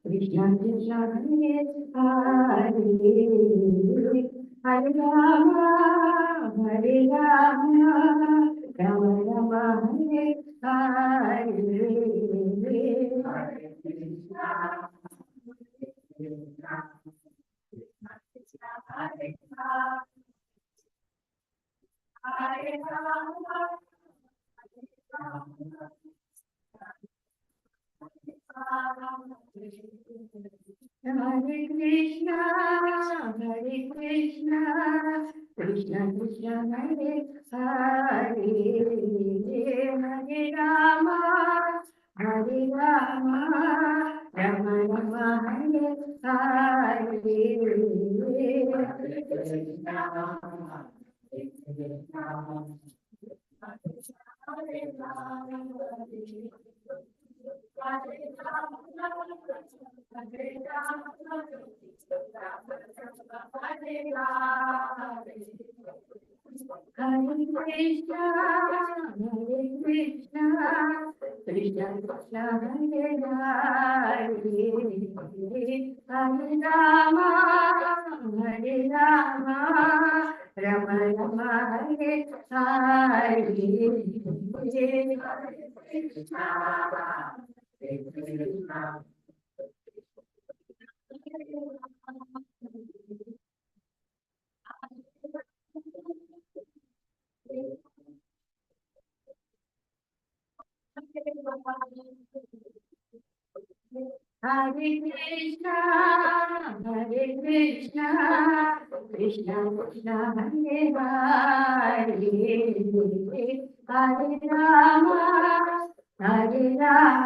Krishna Krishna Hare Hare Hare Rama Hare Rama Rama Rama Hare Hare Hare Krishna Hare Krishna, Krishna Krishna Hare Hare, Hare Rama, Hare Rama, Rama Rama Hare Hare, Hare Krishna, Hare Krishna, Krishna Krishna Hare Hare, Hare Rama, Hare Rama, Rama Rama Hare Hare, Hare Krishna, Hare Krishna. Hare Krishna, Krishna Krishna Hare Hare, Hare Rama,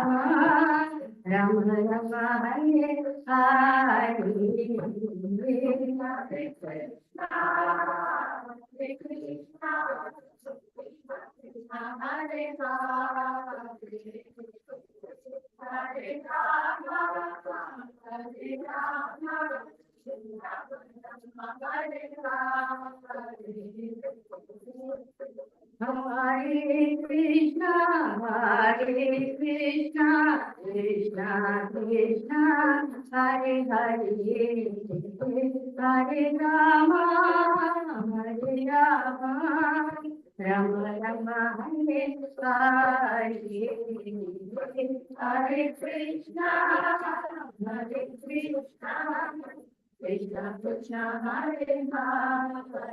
Hare Rama, Rama Rama Hare Hare, Hare Krishna, Hare Krishna, Krishna Hare Hare. Hare Rama, Hare Rama, Hare Rama, Hare Krishna, Krishna Krishna, Hare Hare, Hare Rama, Hare Rama, Rama Rama Hare Hare, Hare Krishna, Krishna Krishna Hare Hare,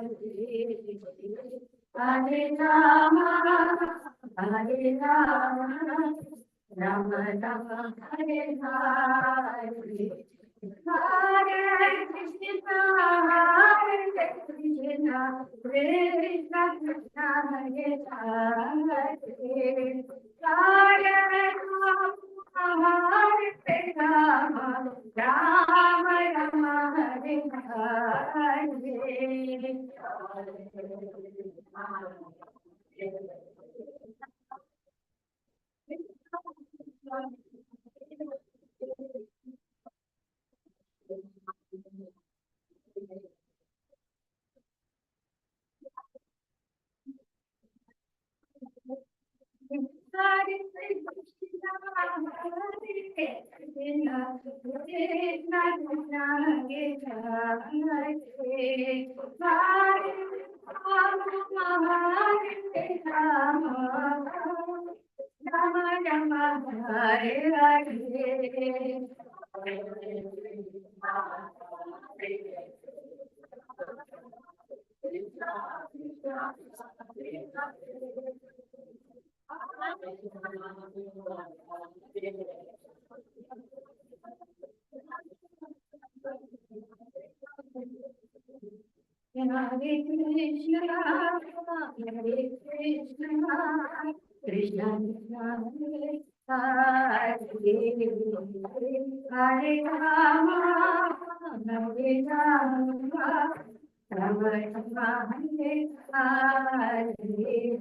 Hare Rama, Hare Rama, Rama Rama Hare Hare, Hare Krishna, Krishna Krishna Hare Hare, Hare Rama, Hare Rama, Rama Rama Hare Hare Krishna, Hare Krishna, Krishna Krishna, Hare Hare, Hare Rama, Hare Rama, Rama Rama, Hare Hare, Hare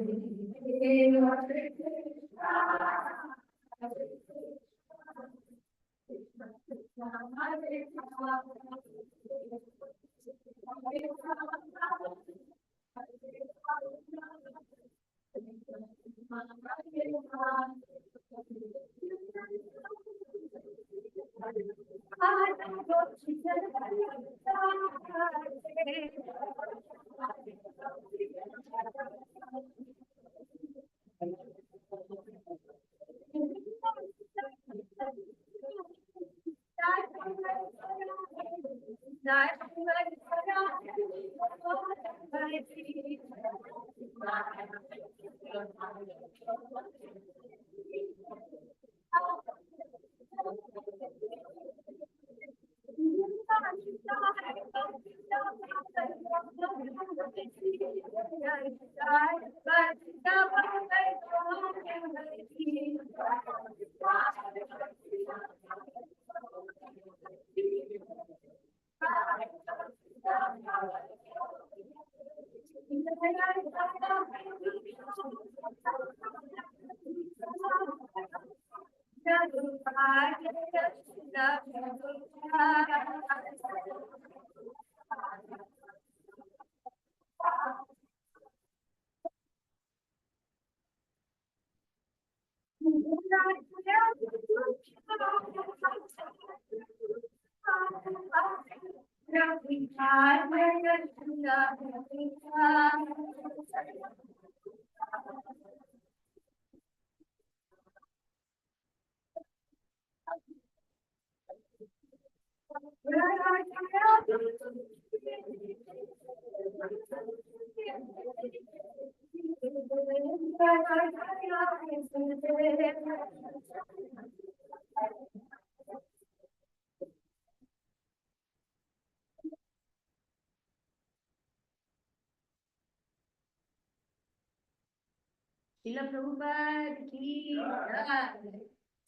Srila Prabhupada ki jai.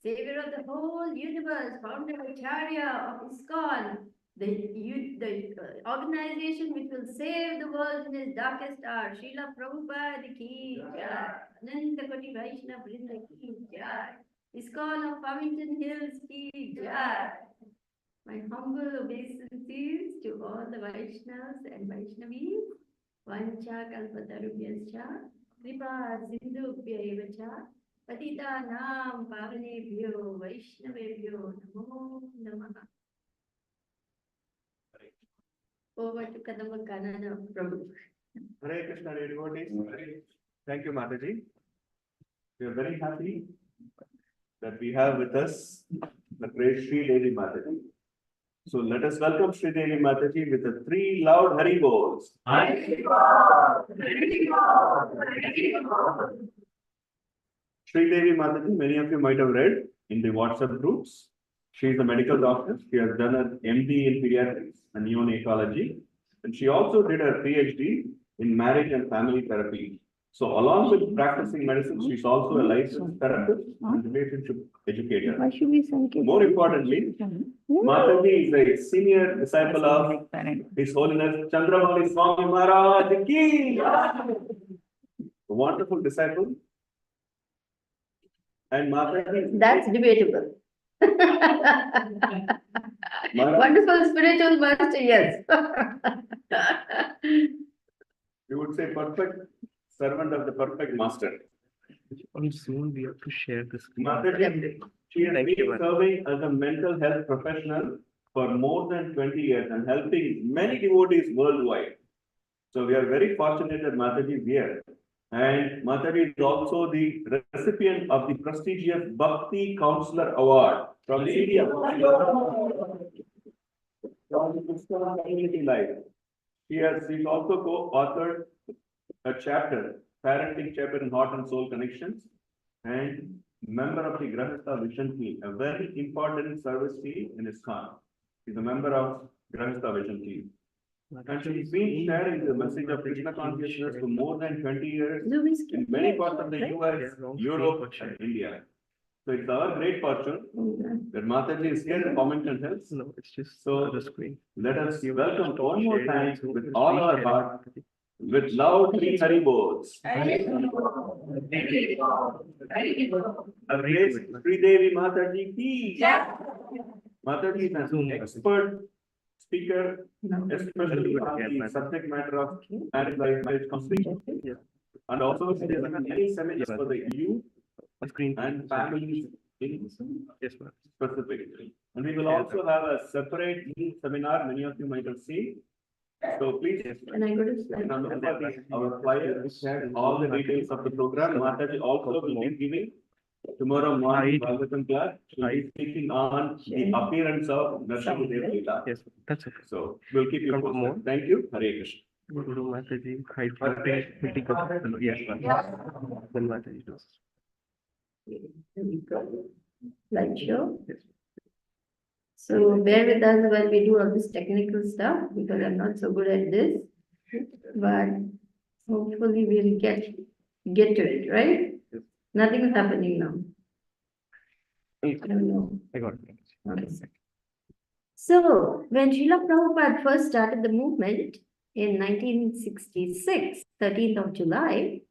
Savior of the whole universe, founder Acharya of ISKCON, the organization which will save the world in its darkest hour. Srila Prabhupada ki jai. Ananta Koti Vaishnava Vrinda ki jai. ISKCON of Farmington Hills ki jai. My humble obeisances to all the Vaishnavas and Vaishnavis. Vancha kalpatarubhyascha, kripa sindhubhya eva cha, patitanam pavanebhyo Vaishnavebhyo namo namaha. Over to Kadamba Kanana Prabhu. Hare Krishna, devotees. Thank you, Mataji. We are very happy that we have with us the great Sridevi Mataji. So let us welcome Sridevi Mataji with the 3 loud Hari Bols. Sridevi Mataji, many of you might have read in the WhatsApp groups. She is a medical doctor. She has done an MD in pediatrics and neonatology. And she also did her PhD in marriage and family therapy. So along with practicing medicine, she's also a licensed therapist and relationship educator. Why should we send kids? More importantly, Mataji is a senior disciple of His Holiness Chandramauli Swami Maharaj ki. A wonderful disciple. And Mataji. That's debatable. Wonderful spiritual master, yes. You would say perfect servant of the perfect master. Soon we have to share this. Mataji, she has been serving as a mental health professional for more than 20 years and helping many devotees worldwide. So we are very fortunate that Mataji is here. And Mataji is also the recipient of the prestigious Bhakti Counselor Award from India. Community Life. She's also co-authored a chapter parenting champion in Heart and Soul Connections, and member of the Grahastha Vision Team, a very important service team in ISKCON. He's a member of Grahastha Vision Team. And she's been sharing the message of Krishna consciousness for more than 20 years in many parts of the US, Europe, and India. So it's our great fortune that Mataji is here in Farmington Hills. No, it's just So the screen. let us welcome one more time with all our heart, with loud three Hari Bols. Sridevi Mataji ki. Mataji is an expert speaker, especially on the subject matter of marriage life, marriage counseling. And also she has done many seminars for the youth and families in Yes, ma'am. specifically. And we will also have a separate youth seminar, many of you might have seen. So please. Can I go to slide? Our flyer, which has all the details of the program. Mataji also will be giving tomorrow morning, Bhagavatam class. She will be speaking on the appearance of Narsimha Dev. Yes, that's okay. So we'll keep you Come more. posted. Thank you. Hare Krishna. Guru Mataji, hi, yes, ma'am. Then Mataji does. Slideshow. Yes. So bear with us while we do all this technical stuff, because I'm not so good at this. But hopefully we'll get to it, right? Yes. Nothing is happening now. I don't know. I got it. Okay. So when Srila Prabhupada first started the movement in 1966, 13th of July,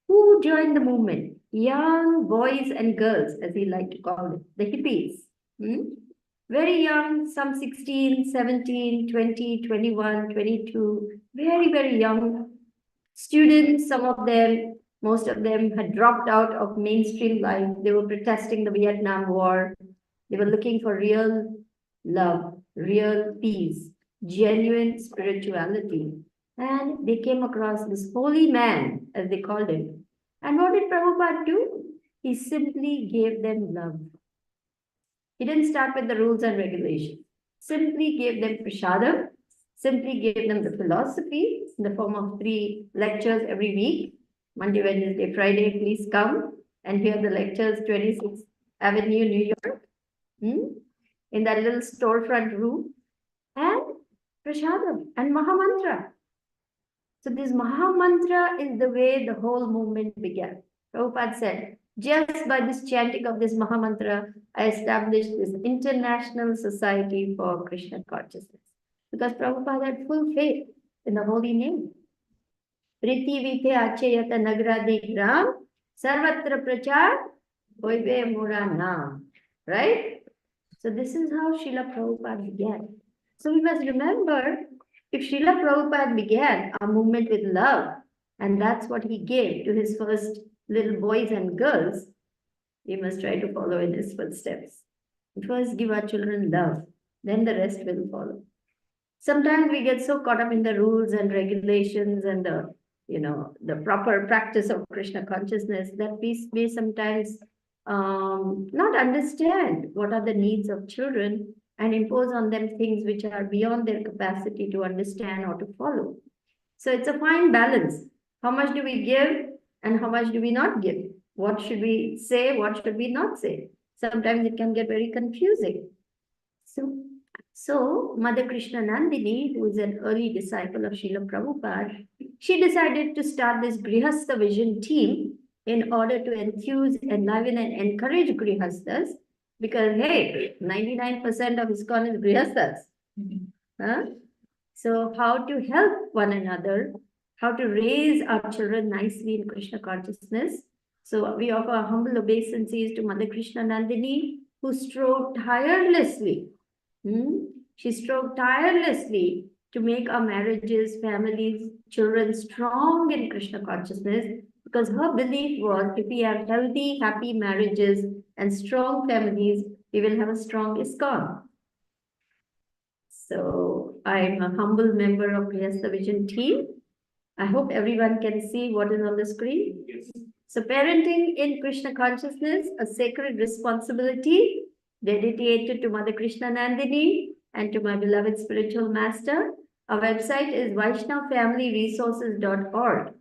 who joined the movement? Young boys and girls, as he liked to call it, the hippies. Very young, some 16, 17, 20, 21, 22, very, very young students. Some of them, most of them had dropped out of mainstream life. They were protesting the Vietnam War. They were looking for real love, real peace, genuine spirituality. And they came across this holy man, as they called him. And what did Prabhupada do? He simply gave them love. He didn't start with the rules and regulations. Simply gave them prasadam, simply gave them the philosophy in the form of 3 lectures every week. Monday, Wednesday, Friday, please come and hear the lectures, 26th Avenue, New York, in that little storefront room. And prasadam and Mahamantra. So this Mahamantra is the way the whole movement began. Prabhupada said, just by this chanting of this Mahamantra, I established this International Society for Krishna Consciousness. Because Prabhupada had full faith in the holy name. Priti vite achayata nagradi gram, sarvatra prachar, oive mura nam. Right? So this is how Srila Prabhupada began. So we must remember, if Srila Prabhupada began a movement with love, and that's what he gave to his first little boys and girls, we must try to follow in his footsteps. First, give our children love, then the rest will follow. Sometimes we get so caught up in the rules and regulations and the proper practice of Krishna consciousness that we may sometimes not understand what are the needs of children and impose on them things which are beyond their capacity to understand or to follow. So it's a fine balance. How much do we give and how much do we not give? What should we say? What should we not say? Sometimes it can get very confusing. So Mother Krishna Nandini, who is an early disciple of Srila Prabhupada, she decided to start this Grihastha Vision team in order to enthuse, enliven, and encourage Grihasthas. Because, hey, 99% of ISKCON is Grihasthas. So how to help one another, how to raise our children nicely in Krishna consciousness. So we offer humble obeisances to Mother Krishna Nandini, who strove tirelessly. She strove tirelessly to make our marriages, families, children strong in Krishna consciousness, because her belief was if we have healthy, happy marriages and strong families, we will have a strong ISKCON. So I'm a humble member of Grihastha Vision team. I hope everyone can see what is on the screen. Yes. So parenting in Krishna consciousness, a sacred responsibility dedicated to Mother Krishna Nandini and to my beloved spiritual master. Our website is VaishnavFamilyResources.org.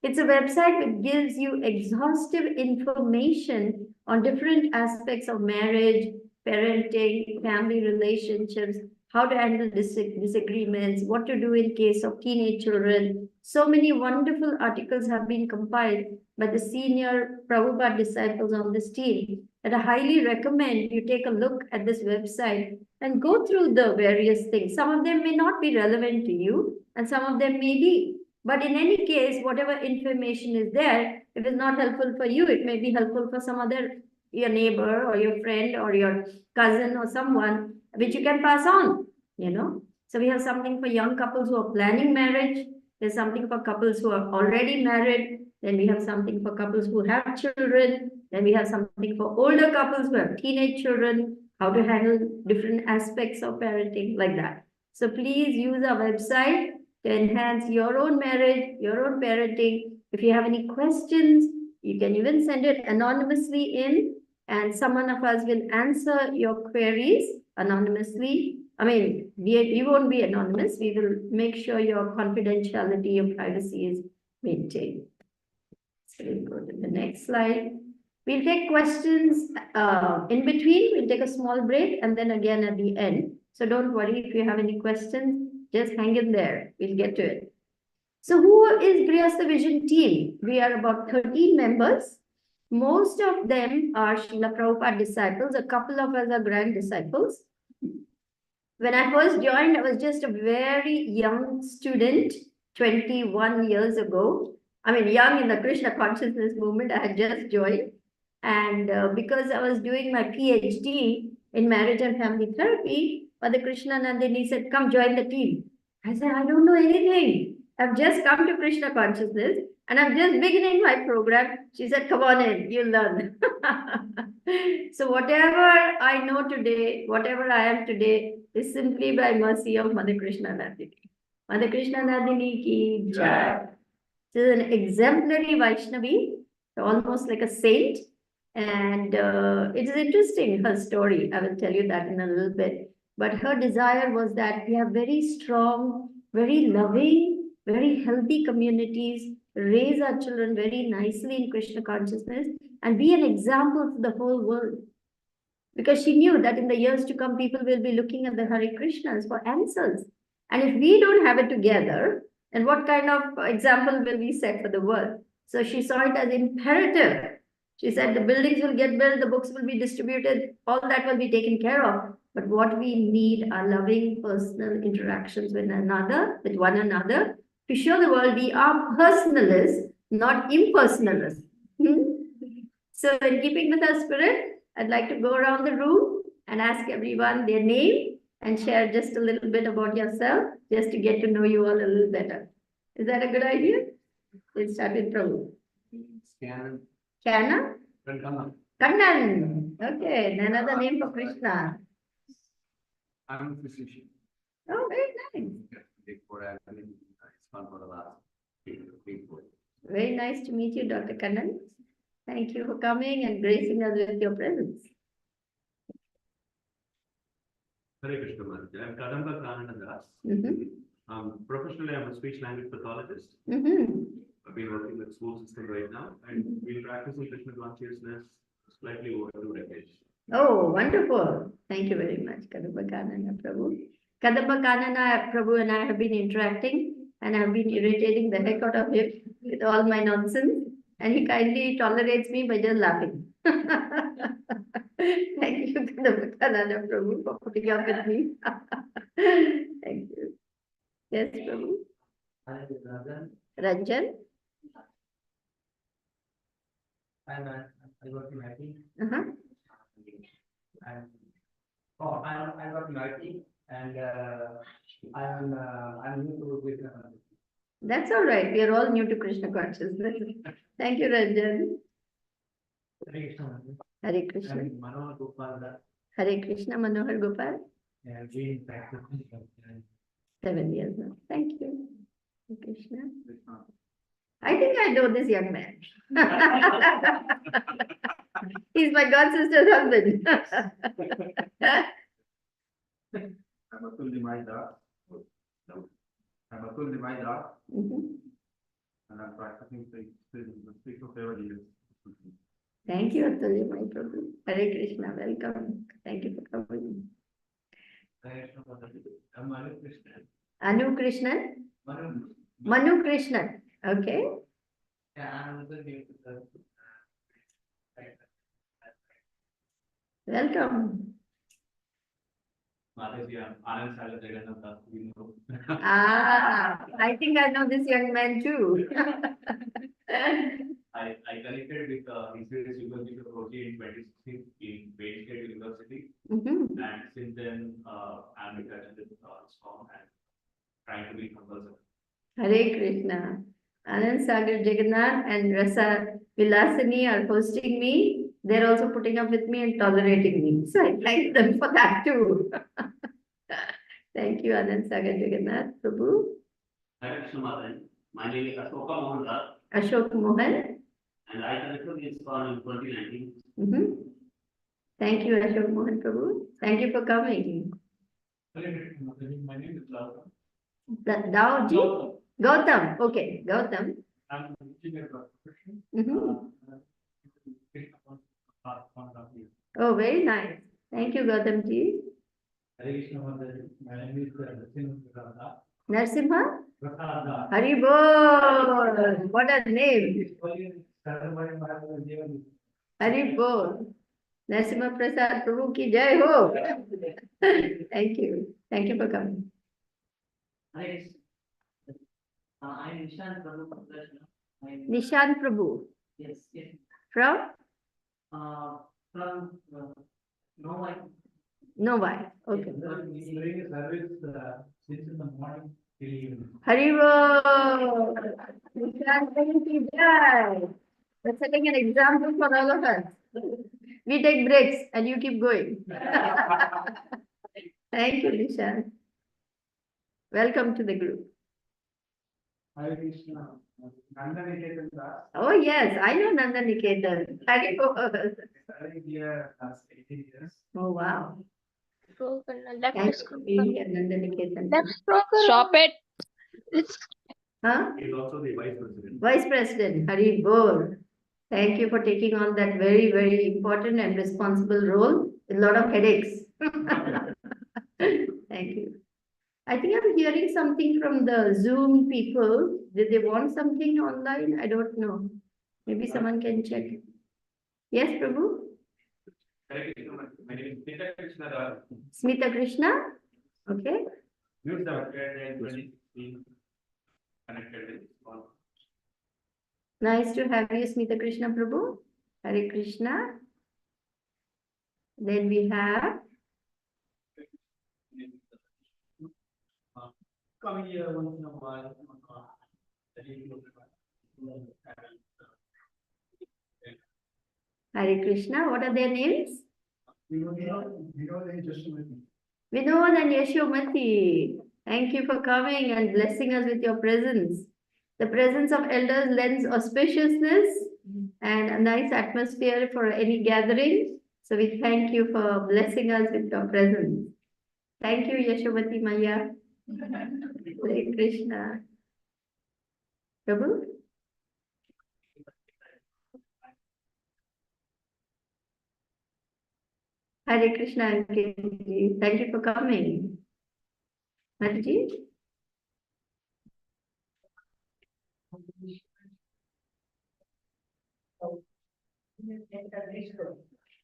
It's a website that gives you exhaustive information on different aspects of marriage, parenting, family relationships, how to handle disagreements, what to do in case of teenage children. So many wonderful articles have been compiled by the senior Prabhupada disciples on this team that I highly recommend you take a look at this website and go through the various things. Some of them may not be relevant to you, and some of them may be. But in any case, whatever information is there, if it's not helpful for you, it may be helpful for some other, your neighbor or your friend or your cousin or someone, which you can pass on, you know. So we have something for young couples who are planning marriage. There's something for couples who are already married. Then we have something for couples who have children. Then we have something for older couples who have teenage children, how to handle different aspects of parenting, like that. So please use our website to enhance your own marriage, your own parenting. If you have any questions, you can even send it anonymously in, and someone of us will answer your queries anonymously. I mean, we won't be anonymous. We will make sure your confidentiality, your privacy is maintained. So we'll go to the next slide. We'll take questions in between. We'll take a small break and then again at the end. So don't worry if you have any questions. Just hang in there. We'll get to it. So who is Grihastha Vision team? We are about 13 members. Most of them are Srila Prabhupada disciples. A couple of us are grand disciples. When I first joined, I was just a very young student, 21 years ago. I mean, young in the Krishna consciousness movement. I had just joined. And because I was doing my PhD in marriage and family therapy, Mother Krishna Nandini said, come join the team. I said, I don't know anything. I've just come to Krishna consciousness and I'm just beginning my program. She said, come on in, you'll learn. So whatever I know today, whatever I am today, is simply by mercy of Mother Krishna Nandini. Mother Krishna Nandini ki jai. She is an exemplary Vaishnavi, almost like a saint. And it is interesting, her story. I will tell you that in a little bit. But her desire was that we have very strong, very loving, very healthy communities, raise our children very nicely in Krishna consciousness, and be an example to the whole world. Because she knew that in the years to come, people will be looking at the Hare Krishnas for answers. And if we don't have it together, then what kind of example will we set for the world? So she saw it as imperative. She said the buildings will get built, the books will be distributed, all that will be taken care of. But what we need are loving personal interactions with one another, to show the world we are personalists, not impersonalists. So in keeping with our spirit, I'd like to go around the room and ask everyone their name and share just a little bit about yourself, just to get to know you all a little better. Is that a good idea? We'll start with Prabhu. Chana? Kannan. Okay, another name for Krishna. I'm a physician. Oh, very nice. Very nice to meet you, Dr. Kannan. Thank you for coming and gracing us with your presence. Hare Krishna Mataji. I'm Kadamba Kananadas. Professionally, I'm a speech language pathologist. I've been working with school system right now, and been practicing Krishna consciousness slightly over 2 decades. Oh, wonderful. Thank you very much, Kadamba Kanana Prabhu. Kadamba Kanana Prabhu and I have been interacting, and I've been irritating the heck out of him with all my nonsense, and he kindly tolerates me by just laughing. Thank you, Kadamba Kanana Prabhu, for putting up with me. Thank you. Yes, Prabhu. Ranjan. I got in IT. I got in IT, and I'm new to Krishna. That's all right. We are all new to Krishna consciousness. Thank you, Ranjan. Hare Krishna. Hare Krishna. Manohar Gopal. Hare Krishna, Manohar Gopal. Yeah, been practicing 7 years now. Thank you. Hare Krishna. I think I know this young man. He's my god sister's husband. I'm a fully mind art. I'm a fully mind art. Mhm. And I'm practicing faith for several years. Thank you, Atulya, my Prabhu. Hare Krishna, welcome. Thank you for coming. I'm Manu Krishnan. Anu Krishnan? Manu. Manu Krishnan. Okay. Yeah, I'm also new to the. Welcome. Mataji, Anand Sagar Jagannath, we know. I think I know this young man too. I connected with ISKCON University in 2016 in Wayne State University, Mhm. and since then I'm in touch with ISKCON and trying to be compulsory. Hare Krishna. Anand Sagar Jagannath and Rasa Vilasini are hosting me. They're also putting up with me and tolerating me. So I thank them for that too. Thank you, Anand Sagar Jagannath. Prabhu. Hare Krishna Mataji, my name is Ashoka Mohan Das, Ashok Mohan. and I connected with ISKCON in 2019. Mhm. Thank you, Ashok Mohan Prabhu. Thank you for coming. My name is Lauka. Daoji? Gautam. Okay, Gautam. I'm a engineer by profession. Mhm. Oh, very nice. Thank you, Gautam ji. Hare Krishna Mataji. My name is Prasada. Narsimha? Prasada. Haribol. What a name. Haribol. Narsimha Prasad Prabhu ki jai ho. Thank you. Thank you for coming. Hi. I'm Nishan Prabhu. Nishan Prabhu. Yes, yes. From? From Novi. Novi. Okay. Doing a service since in the morning till evening. Haribol. Nishan Prabhu ki jai. That's setting an example for all of us. We take breaks and you keep going. Thank you, Nishan. Welcome to the group. Hare Krishna. Nandana Das. Oh, yes, I know Nanda Niketan. Haribol. Studying here last 18 years. Oh, wow. Left Thanks scroll. for being here, Nanda Niketan. Stop it. It's Huh? He is also the vice president. Vice President Haribol. Thank you for taking on that very, very important and responsible role with a lot of headaches. Thank you. I think I'm hearing something from the Zoom people. Did they want something online? I don't know. Maybe someone can check. Yes, Prabhu? Hare Krishna Mataji, my name is Smita Krishna Das. Smita Krishna? Okay. We started in 2016, connected with ISKCON. Nice to have you, Smita Krishna Prabhu. Hare Krishna. Then we have Coming here once in a while. Hare Krishna. What are their names? Vinod and Jashamati. Vinod and Yashomati. Thank you for coming and blessing us with your presence. The presence of elders lends auspiciousness and a nice atmosphere for any gathering. So we thank you for blessing us with your presence. Thank you, Yashomati Maya. Hare Krishna. Prabhu? Hare Krishna, Aunty. Thank you for coming. Mataji?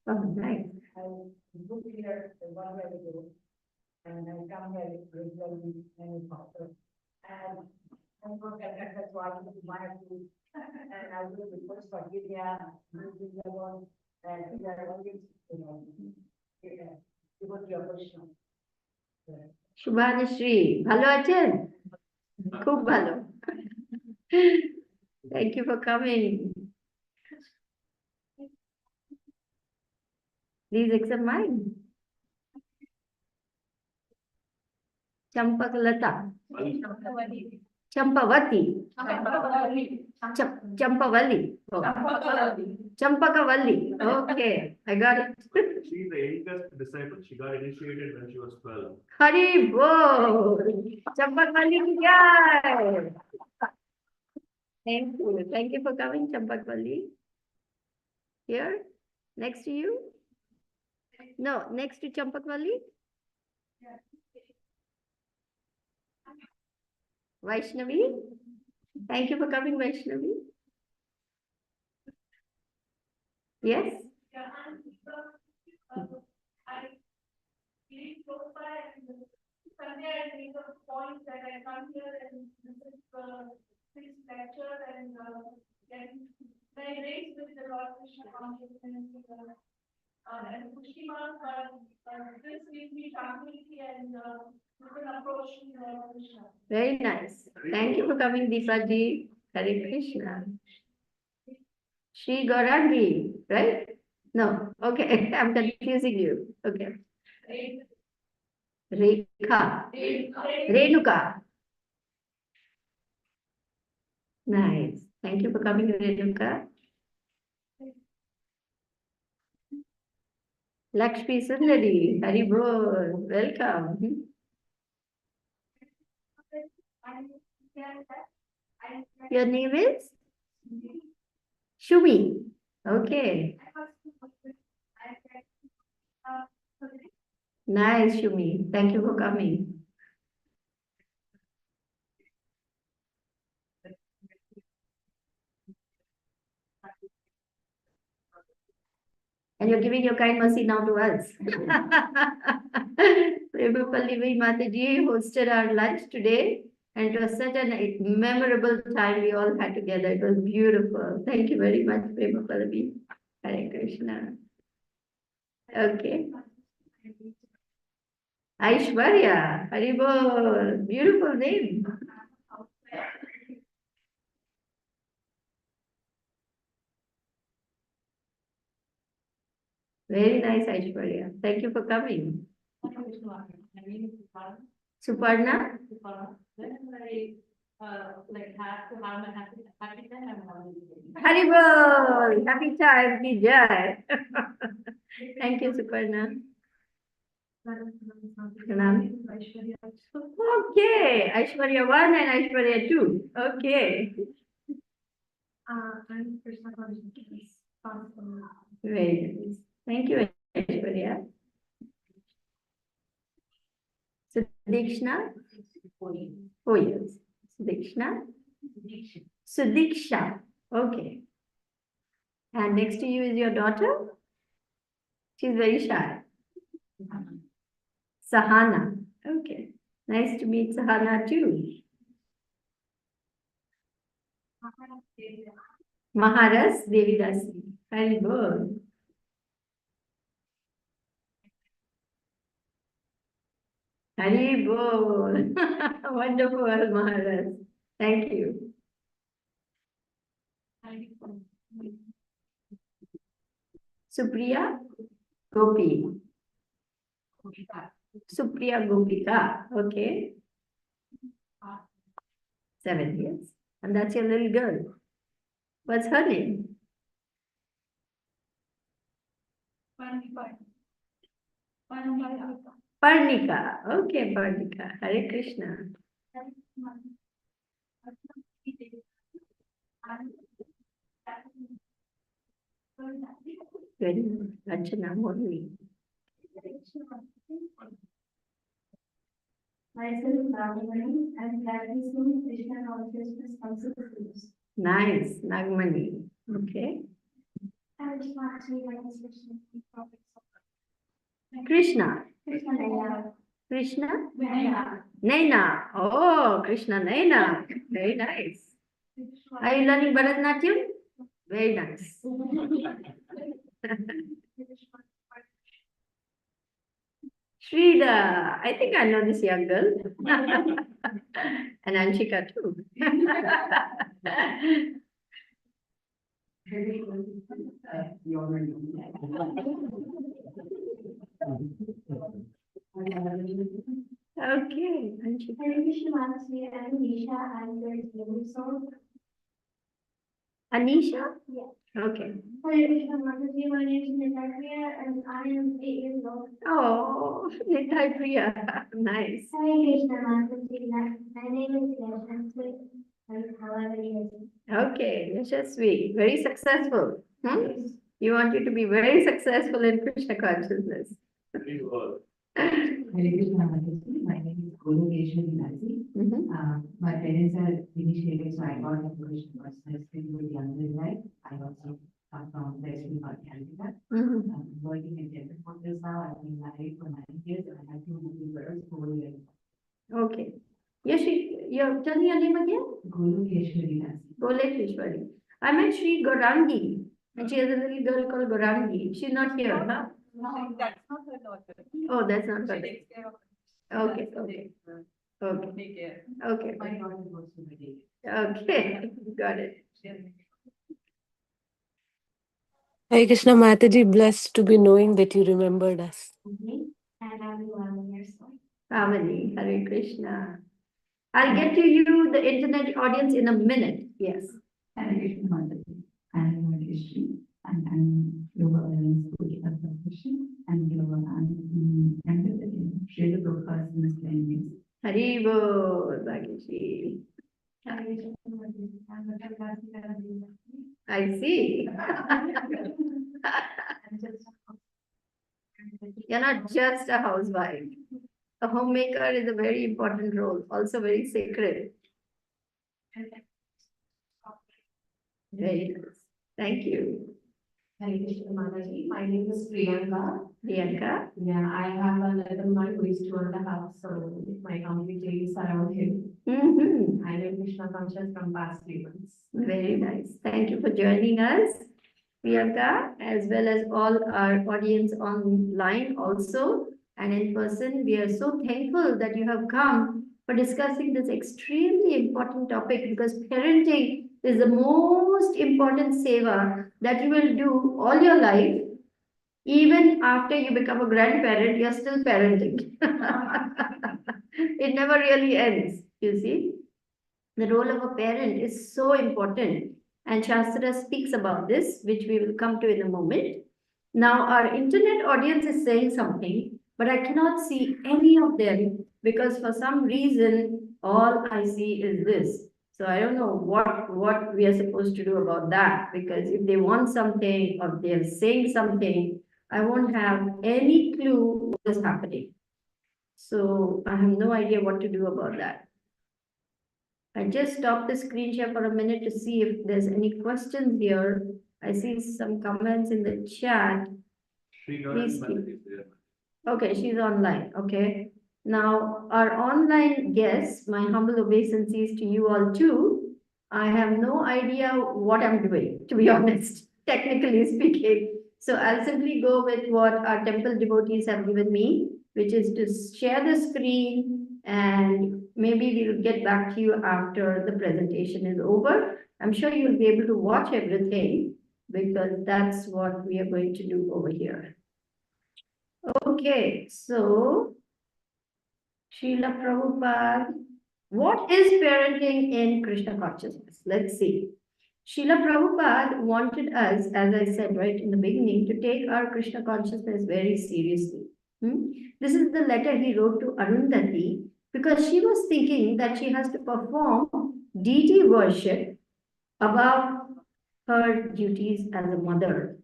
Oh, nice. I moved here 1 year ago, and I come here regularly and often. And I work at that's why I do my food, and I do the first for Gideon, and we are always, devotee of Krishna. Shubhanashri. Bhalo achen? Khub bhalo. Thank you for coming. Please accept mine. Champakalata. Champavati. Champavali. Oh. Champakavali. Okay, I got it. She is the youngest disciple. She got initiated when she was 12. Hari Bol. Champakavali ki jai. Thank you. Thank you for coming, Champakvalli. Here, next to you? No, next to Champakvalli? Vaishnavi? Thank you for coming, Vaishnavi. Yes? Sunday I make a point that I come here and visit this lecture and get my race with the Lord Krishna consciousness and Pushima, this gives me tranquility and different approach to the Lord Krishna. Very nice. Thank you for coming, Deepaji. Hare Krishna. Sri Gaurandi, right? No, okay, I'm confusing you. Okay. Rekha. Renuka. Nice. Thank you for coming, Renuka. Lakshmi Sundari. Hari Bol. Welcome. Your name is? Shumi. Okay. Nice, Shumi. Thank you for coming. And you're giving your kind mercy now to us. Prabhupalli Mataji hosted our lunch today, and it was such a memorable time we all had together. It was beautiful. Thank you very much, Prabhupalli. Hare Krishna. Okay. Aishwarya, Haribol, beautiful name. Very nice, Aishwarya. Thank you for coming. Suparna? Like have to have a happy time. Haribol, happy time, ki jai. Thank you, Suparna. Pranam. Okay, Aishwarya 1 and Aishwarya 2. Okay. I'm Krishna. Very nice. Thank you, Aishwarya. Sudikshna? 4 years. Sudikshna? Sudiksha. Okay. And next to you is your daughter? She's very shy. Sahana. Okay. Nice to meet Sahana too. Maharas Devidasi. Very good. Hari Bol. Wonderful, Maharas. Thank you. Supriya Gopi. Supriya Gopika. Okay. 7 years. And that's your little girl. What's her name? Parnika. Okay, Parnika. Hare Krishna. Very good. Rachana Murli. Myself, Nagmani, and practicing Krishna consciousness concepts. Nice. Nagmani. Okay. I was actually Krishna. Krishna. Krishna? Naya. Naina. Oh, Krishna Naina. Very nice. Are you learning Bharatanatyam? Very nice. Shrida. I think I know this young girl. And Anshika too. Okay, Anshika. Hare Krishna Mataji and Nisha and their name song. Anisha? Yes. Okay. Hare Krishna Mataji, my name is Nitya and I am 8 years old. Oh, Nitai Priya. Nice. Hare Krishna Mataji, my name is Yashanti. Okay, Yashasvi, very successful. You want you to be very successful in Krishna consciousness. Very well. Hare Krishna Mataji, my name is Guru Nazi. My parents are initiated, so I got into Krishna consciousness very young in life. I also come from West Bengal, Canada. I'm working in different hotels now. I've been married for 9 years and I have 2 girls, 4 years. Okay. Tell me your name again? Guru Nazi. Goleshwari. I met Sri Gaurangi, and she has a little girl called Gaurangi. She's not here, huh? No, that's not her daughter. Oh, that's not her. She takes care of Okay, okay, okay, Take care. okay, My daughter goes to the day. okay, got it. Hare Krishna Mataji, blessed to be knowing that you remembered us. And I'm 11 years old. Family, Hare Krishna. I'll get to you, the internet audience, in a minute. Yes. Hare Krishna Mataji. I'm history and I'm yoga and school of profession and yoga and Srila Prabhupada's miscellaneous. Hari Bol, Bhagiji. I see. You're not just a housewife. A homemaker is a very important role, also very sacred. Very nice. Thank you. Hare Krishna Mataji. My name is Priyanka. Priyanka. Yeah, I have a little boy who is 2.5, so my complete day is around him. I am Krishna conscious from past 3 months. Very nice. Thank you for joining us, Priyanka, as well as all our audience online also and in person. We are so thankful that you have come for discussing this extremely important topic, because parenting is the most important seva that you will do all your life. Even after you become a grandparent, you're still parenting. It never really ends, you see. The role of a parent is so important, and Shastra speaks about this, which we will come to in a moment. Now, our internet audience is saying something, but I cannot see any of them because for some reason, all I see is this. So I don't know what we are supposed to do about that, because if they want something or they're saying something, I won't have any clue what is happening. So I have no idea what to do about that. I just stopped the screen share for a minute to see if there's any questions here. I see some comments in the chat. Please keep. Okay, she's online. Okay. Now, our online guests, my humble obeisances to you all too. I have no idea what I'm doing, to be honest, technically speaking. So I'll simply go with what our temple devotees have given me, which is to share the screen, and maybe we'll get back to you after the presentation is over. I'm sure you'll be able to watch everything, because that's what we are going to do over here. Okay, so Srila Prabhupada, what is parenting in Krishna consciousness? Let's see. Srila Prabhupada wanted us, as I said right in the beginning, to take our Krishna consciousness very seriously. This is the letter he wrote to Arundhati, because she was thinking that she has to perform deity worship above her duties as a mother.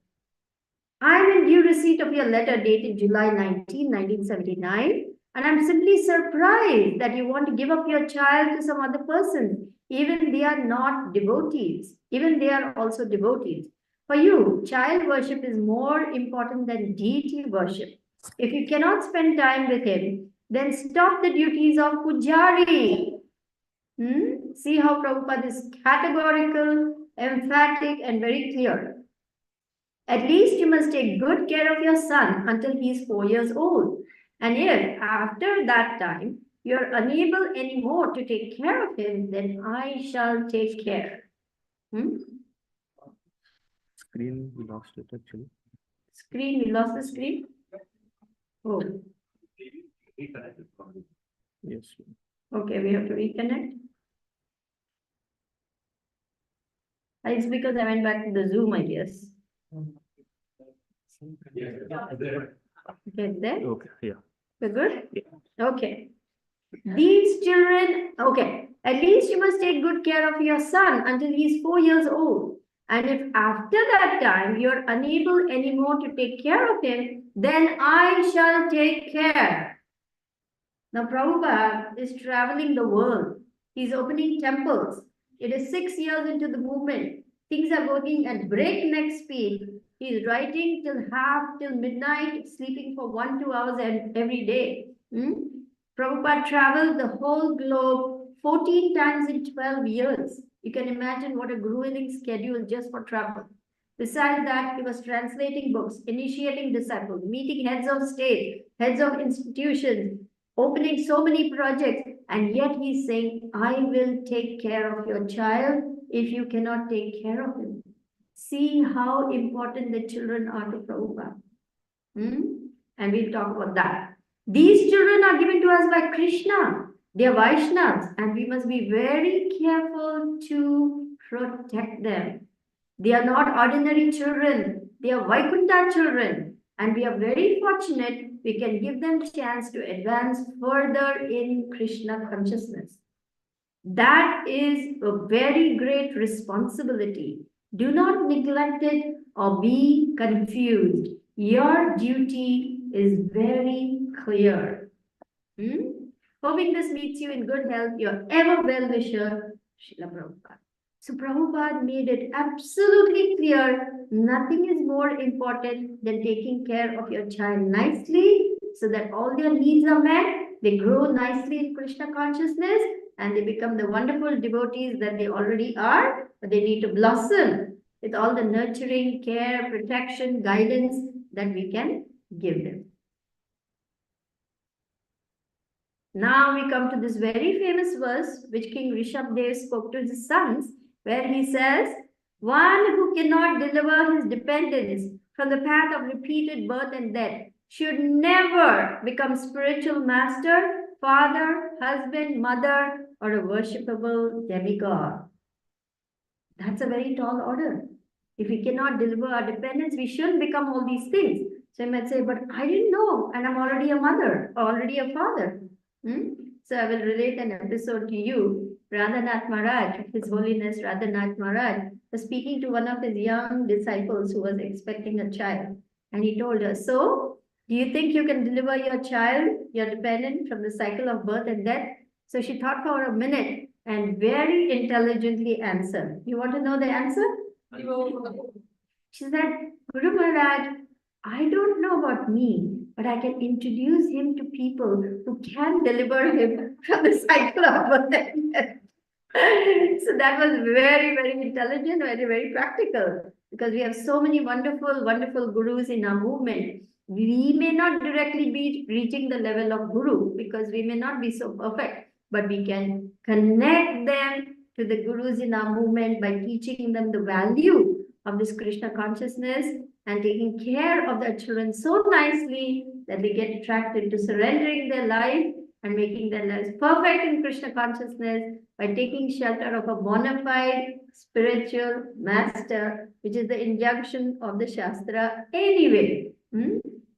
I am in due receipt of your letter dated July 19, 1979, and I'm simply surprised that you want to give up your child to some other person. Even they are not devotees. Even they are also devotees. For you, child worship is more important than deity worship. If you cannot spend time with him, then stop the duties of pujari. See how Prabhupada is categorical, emphatic, and very clear. At least you must take good care of your son until he is 4 years old. And if after that time you're unable anymore to take care of him, then I shall take care. Screen, we lost it actually. Screen, we lost the screen? Oh, Yes. okay, we have to reconnect. It's because I went back to the Zoom, I guess. Okay, it's there? Okay, yeah. We're good? Yeah. Okay. These children, okay, at least you must take good care of your son until he's 4 years old. And if after that time you're unable anymore to take care of him, then I shall take care. Now, Prabhupada is traveling the world. He's opening temples. It is 6 years into the movement. Things are working at breakneck speed. He's writing till midnight, sleeping for 1-2 hours every day. Prabhupada traveled the whole globe 14 times in 12 years. You can imagine what a grueling schedule just for travel. Besides that, he was translating books, initiating disciples, meeting heads of state, heads of institutions, opening so many projects, and yet he's saying, I will take care of your child if you cannot take care of him. See how important the children are to Prabhupada. And we'll talk about that. These children are given to us by Krishna. They are Vaishnavas, and we must be very careful to protect them. They are not ordinary children. They are Vaikuntha children. And we are very fortunate we can give them a chance to advance further in Krishna consciousness. That is a very great responsibility. Do not neglect it or be confused. Your duty is very clear. Hoping this meets you in good health, your ever well-wisher, Srila Prabhupada. So Prabhupada made it absolutely clear, nothing is more important than taking care of your child nicely so that all their needs are met, they grow nicely in Krishna consciousness, and they become the wonderful devotees that they already are, but they need to blossom with all the nurturing, care, protection, guidance that we can give them. Now we come to this very famous verse which King Rishabdev spoke to his sons, where he says, one who cannot deliver his dependents from the path of repeated birth and death should never become spiritual master, father, husband, mother, or a worshipable demigod. That's a very tall order. If we cannot deliver our dependents, we shouldn't become all these things. So you might say, but I didn't know, and I'm already a mother, already a father. So I will relate an episode to you. Radhanath Maharaj, His Holiness Radhanath Maharaj, was speaking to one of his young disciples who was expecting a child. And he told her, so, do you think you can deliver your child, your dependent, from the cycle of birth and death? So she thought for a minute and very intelligently answered. You want to know the answer? She said, Guru Maharaj, I don't know about me, but I can introduce him to people who can deliver him from the cycle of birth and death. So that was very, very intelligent, very, very practical, because we have so many wonderful, wonderful gurus in our movement. We may not directly be reaching the level of guru because we may not be so perfect, but we can connect them to the gurus in our movement by teaching them the value of this Krishna consciousness and taking care of their children so nicely that they get attracted to surrendering their life and making their lives perfect in Krishna consciousness by taking shelter of a bona fide spiritual master, which is the injunction of the Shastra anyway.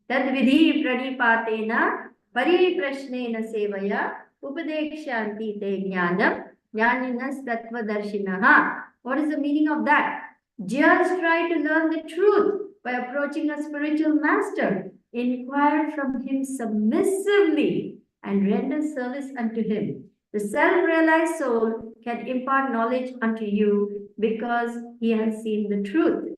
Tad vidhi pranipatena pariprashnena sevaya upadekshanti te jnanam jnaninas tattvadarshinaha. What is the meaning of that? Just try to learn the truth by approaching a spiritual master. Inquire from him submissively and render service unto him. The self-realized soul can impart knowledge unto you because he has seen the truth.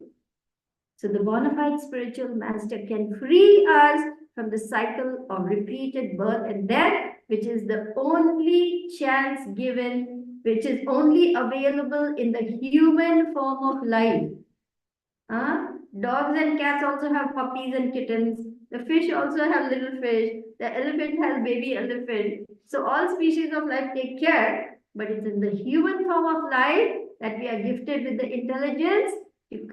So the bona fide spiritual master can free us from the cycle of repeated birth and death, which is the only chance given, which is only available in the human form of life. Dogs and cats also have puppies and kittens. The fish also have little fish. The elephant has baby elephant. So all species of life take care, but it's in the human form of life that we are gifted with the intelligence to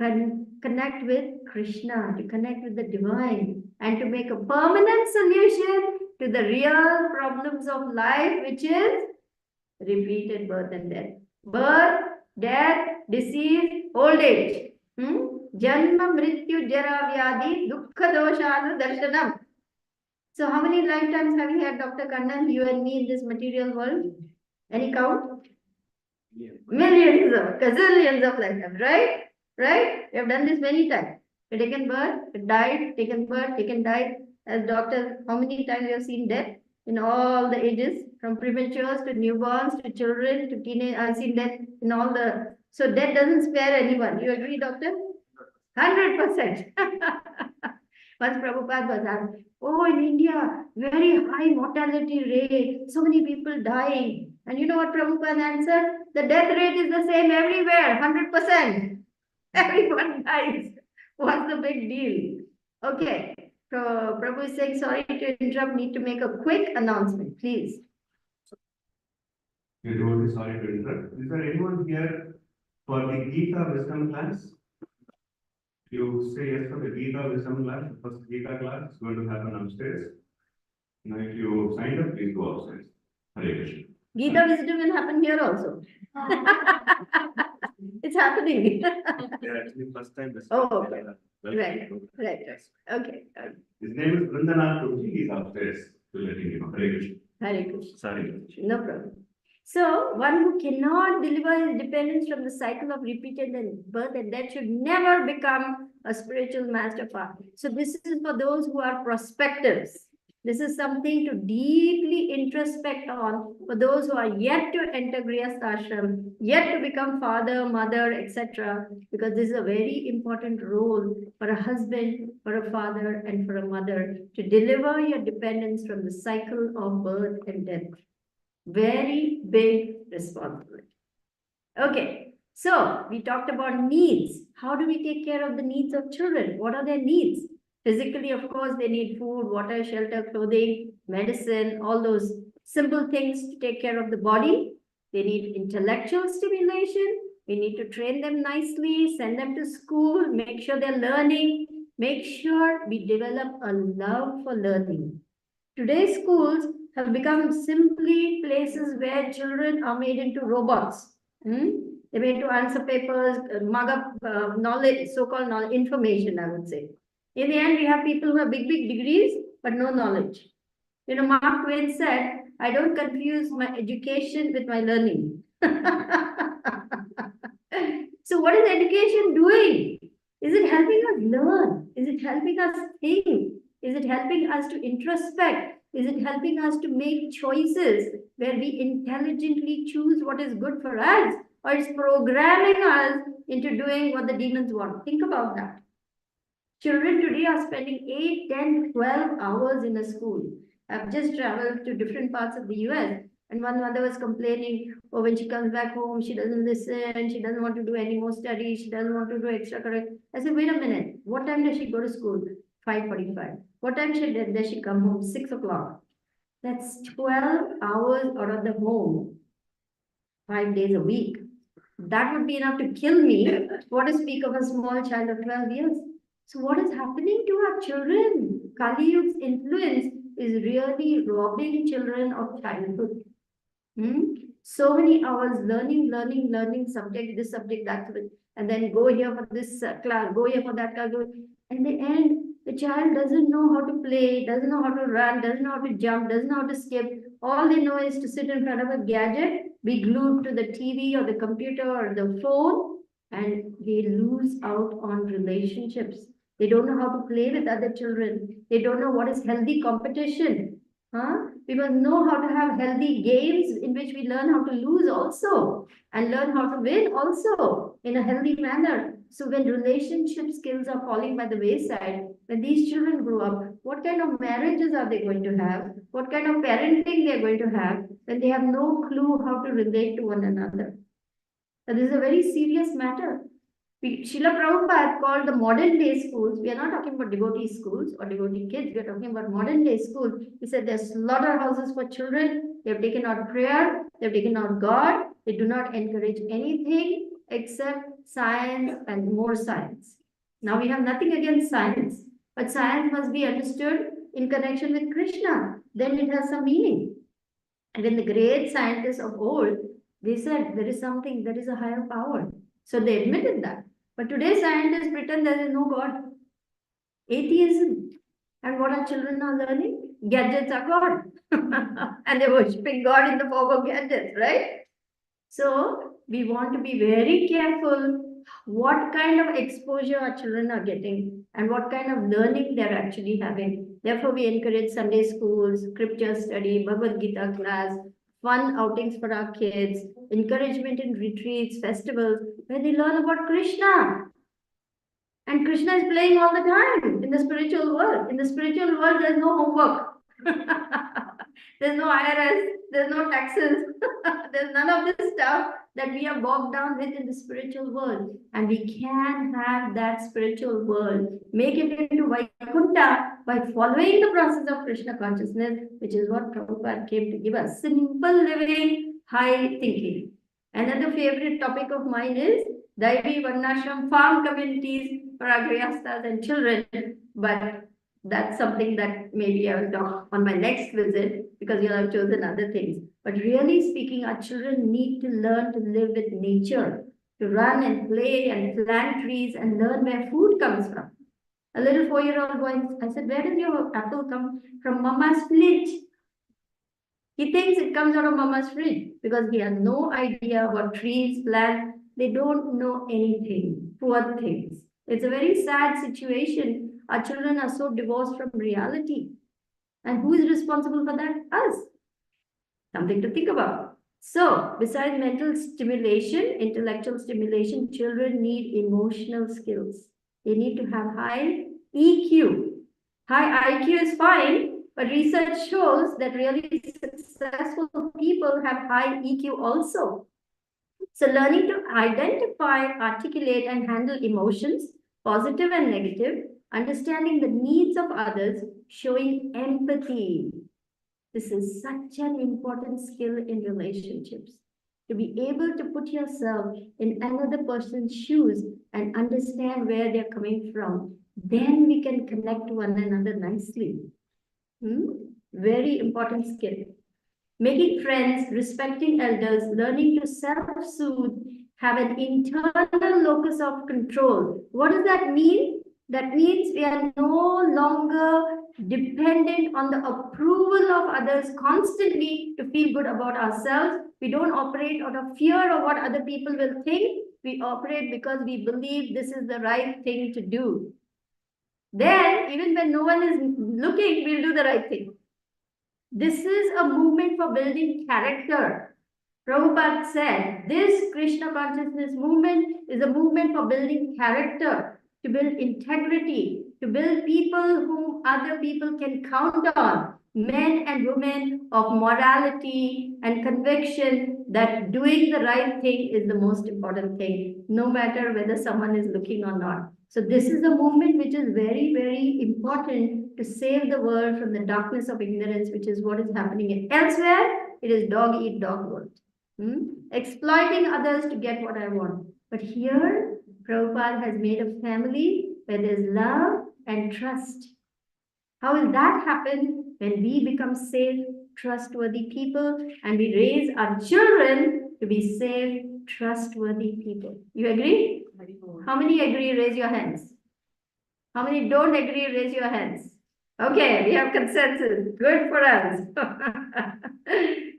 connect with Krishna, to connect with the divine, and to make a permanent solution to the real problems of life, which is repeated birth and death. Birth, death, disease, old age. Janma, Mrityu, Jara, Vyadi, Dukkha, Doshanu, Darshanam. So how many lifetimes have we had, Dr. Kannan, you and me in this material world? Any count? Millions of, gazillions of lifetimes, right? Right? We have done this many times. We've taken birth, we've died, taken birth, taken died. As doctors, how many times we have seen death in all the ages, from prematures to newborns to children to teenage. I've seen death in all the. So death doesn't spare anyone. You agree, doctor? 100%. Once Prabhupada was asked, oh, in India, very high mortality rate, so many people dying. And you know what Prabhupada answered? The death rate is the same everywhere, 100%. Everyone dies. What's the big deal? Okay. So Prabhu is saying, sorry to interrupt, need to make a quick announcement, please. You're really sorry to interrupt. Is there anyone here for the Gita wisdom class? You say yes for the Gita wisdom class. The first Gita class is going to happen upstairs. Now, if you signed up, please go upstairs. Hare Krishna. Gita wisdom will happen here also. It's happening. They're actually first time. Oh, okay. Right. Okay. His name is Vrindanath Prabhuji. He's upstairs to letting you know. Hare Krishna. Hare Krishna. Sorry. No problem. So, one who cannot deliver his dependence from the cycle of repeated birth and death should never become a spiritual master father. So, this is for those who are prospectives. This is something to deeply introspect on for those who are yet to enter Grihastha ashram, yet to become father, mother, etc. Because this is a very important role for a husband, for a father, and for a mother to deliver your dependence from the cycle of birth and death. Very big responsibility. Okay, so we talked about needs. How do we take care of the needs of children? What are their needs? Physically, of course, they need food, water, shelter, clothing, medicine, all those simple things to take care of the body. They need intellectual stimulation. We need to train them nicely, send them to school, make sure they're learning, make sure we develop a love for learning. Today's schools have become simply places where children are made into robots. They're made to answer papers, mug up knowledge, so-called knowledge, information, I would say. In the end, we have people who have big degrees, but no knowledge. You know, Mark Twain said, I don't confuse my education with my learning. So what is education doing? Is it helping us learn? Is it helping us think? Is it helping us to introspect? Is it helping us to make choices where we intelligently choose what is good for us? Or it's programming us into doing what the demons want? Think about that. Children today are spending 8, 10, 12 hours in a school. I've just traveled to different parts of the US, and one mother was complaining, oh, when she comes back home, she doesn't listen, she doesn't want to do any more studies, she doesn't want to do extracurricular. I said, wait a minute, what time does she go to school? 5:45. What time does she come home? 6 o'clock. That's 12 hours out of the home, 5 days a week. That would be enough to kill me. What to speak of a small child of 12 years? So what is happening to our children? Kali Yug's influence is really robbing children of childhood. So many hours learning subject, this subject, that subject, and then go here for this class, go here for that class. In the end, the child doesn't know how to play, doesn't know how to run, doesn't know how to jump, doesn't know how to skip. All they know is to sit in front of a gadget, be glued to the TV or the computer or the phone, and they lose out on relationships. They don't know how to play with other children. They don't know what is healthy competition. We must know how to have healthy games in which we learn how to lose also and learn how to win also in a healthy manner. So when relationship skills are falling by the wayside, when these children grow up, what kind of marriages are they going to have? What kind of parenting they are going to have when they have no clue how to relate to one another? So this is a very serious matter. Srila Prabhupada called the modern day schools, we are not talking about devotee schools or devotee kids, we are talking about modern day schools. He said there's slaughterhouses for children, they have taken out prayer, they have taken out God, they do not encourage anything except science and more science. Now we have nothing against science, but science must be understood in connection with Krishna, then it has some meaning. And when the great scientists of old, they said there is something, there is a higher power. So they admitted that. But today scientists pretend there is no God. Atheism. And what our children are learning? gadgets are God. And they're worshipping God in the form of gadgets, right? So we want to be very careful what kind of exposure our children are getting and what kind of learning they're actually having. Therefore, we encourage Sunday schools, scripture study, Bhagavad Gita class, fun outings for our kids, encouragement in retreats, festivals, where they learn about Krishna. And Krishna is playing all the time in the spiritual world. In the spiritual world, there's no homework. There's no IRS, there's no taxes, there's none of this stuff that we are bogged down with in the spiritual world. And we can have that spiritual world, make it into Vaikuntha by following the process of Krishna consciousness, which is what Prabhupada came to give us. Simple living, high thinking. Another favorite topic of mine is Daivi Varnashram farm communities for our grihasthas and children. But that's something that maybe I will talk on my next visit because you'll have chosen other things. But really speaking, our children need to learn to live with nature, to run and play and plant trees and learn where food comes from. A little 4-year-old boy, I said, where does your apple come from? Mama's fridge. He thinks it comes out of Mama's fridge because he has no idea what trees, plants, they don't know anything. Poor things. It's a very sad situation. Our children are so divorced from reality. And who is responsible for that? Us. Something to think about. So, besides mental stimulation, intellectual stimulation, children need emotional skills. They need to have high EQ. High IQ is fine, but research shows that really successful people have high EQ also. So, learning to identify, articulate, and handle emotions, positive and negative, understanding the needs of others, showing empathy. This is such an important skill in relationships. To be able to put yourself in another person's shoes and understand where they're coming from, then we can connect to one another nicely. Very important skill. Making friends, respecting elders, learning to self-soothe, have an internal locus of control. What does that mean? That means we are no longer dependent on the approval of others constantly to feel good about ourselves. We don't operate out of fear of what other people will think. We operate because we believe this is the right thing to do. Then, even when no one is looking, we'll do the right thing. This is a movement for building character. Prabhupada said, this Krishna consciousness movement is a movement for building character, to build integrity, to build people whom other people can count on, men and women of morality and conviction that doing the right thing is the most important thing, no matter whether someone is looking or not. So this is a movement which is very, very important to save the world from the darkness of ignorance, which is what is happening elsewhere. It is dog eat dog world. Exploiting others to get what I want. But here, Prabhupada has made a family where there's love and trust. How will that happen? When we become safe, trustworthy people and we raise our children to be safe, trustworthy people. You agree? How many agree? Raise your hands. How many don't agree? Raise your hands. Okay, we have consensus. Good for us.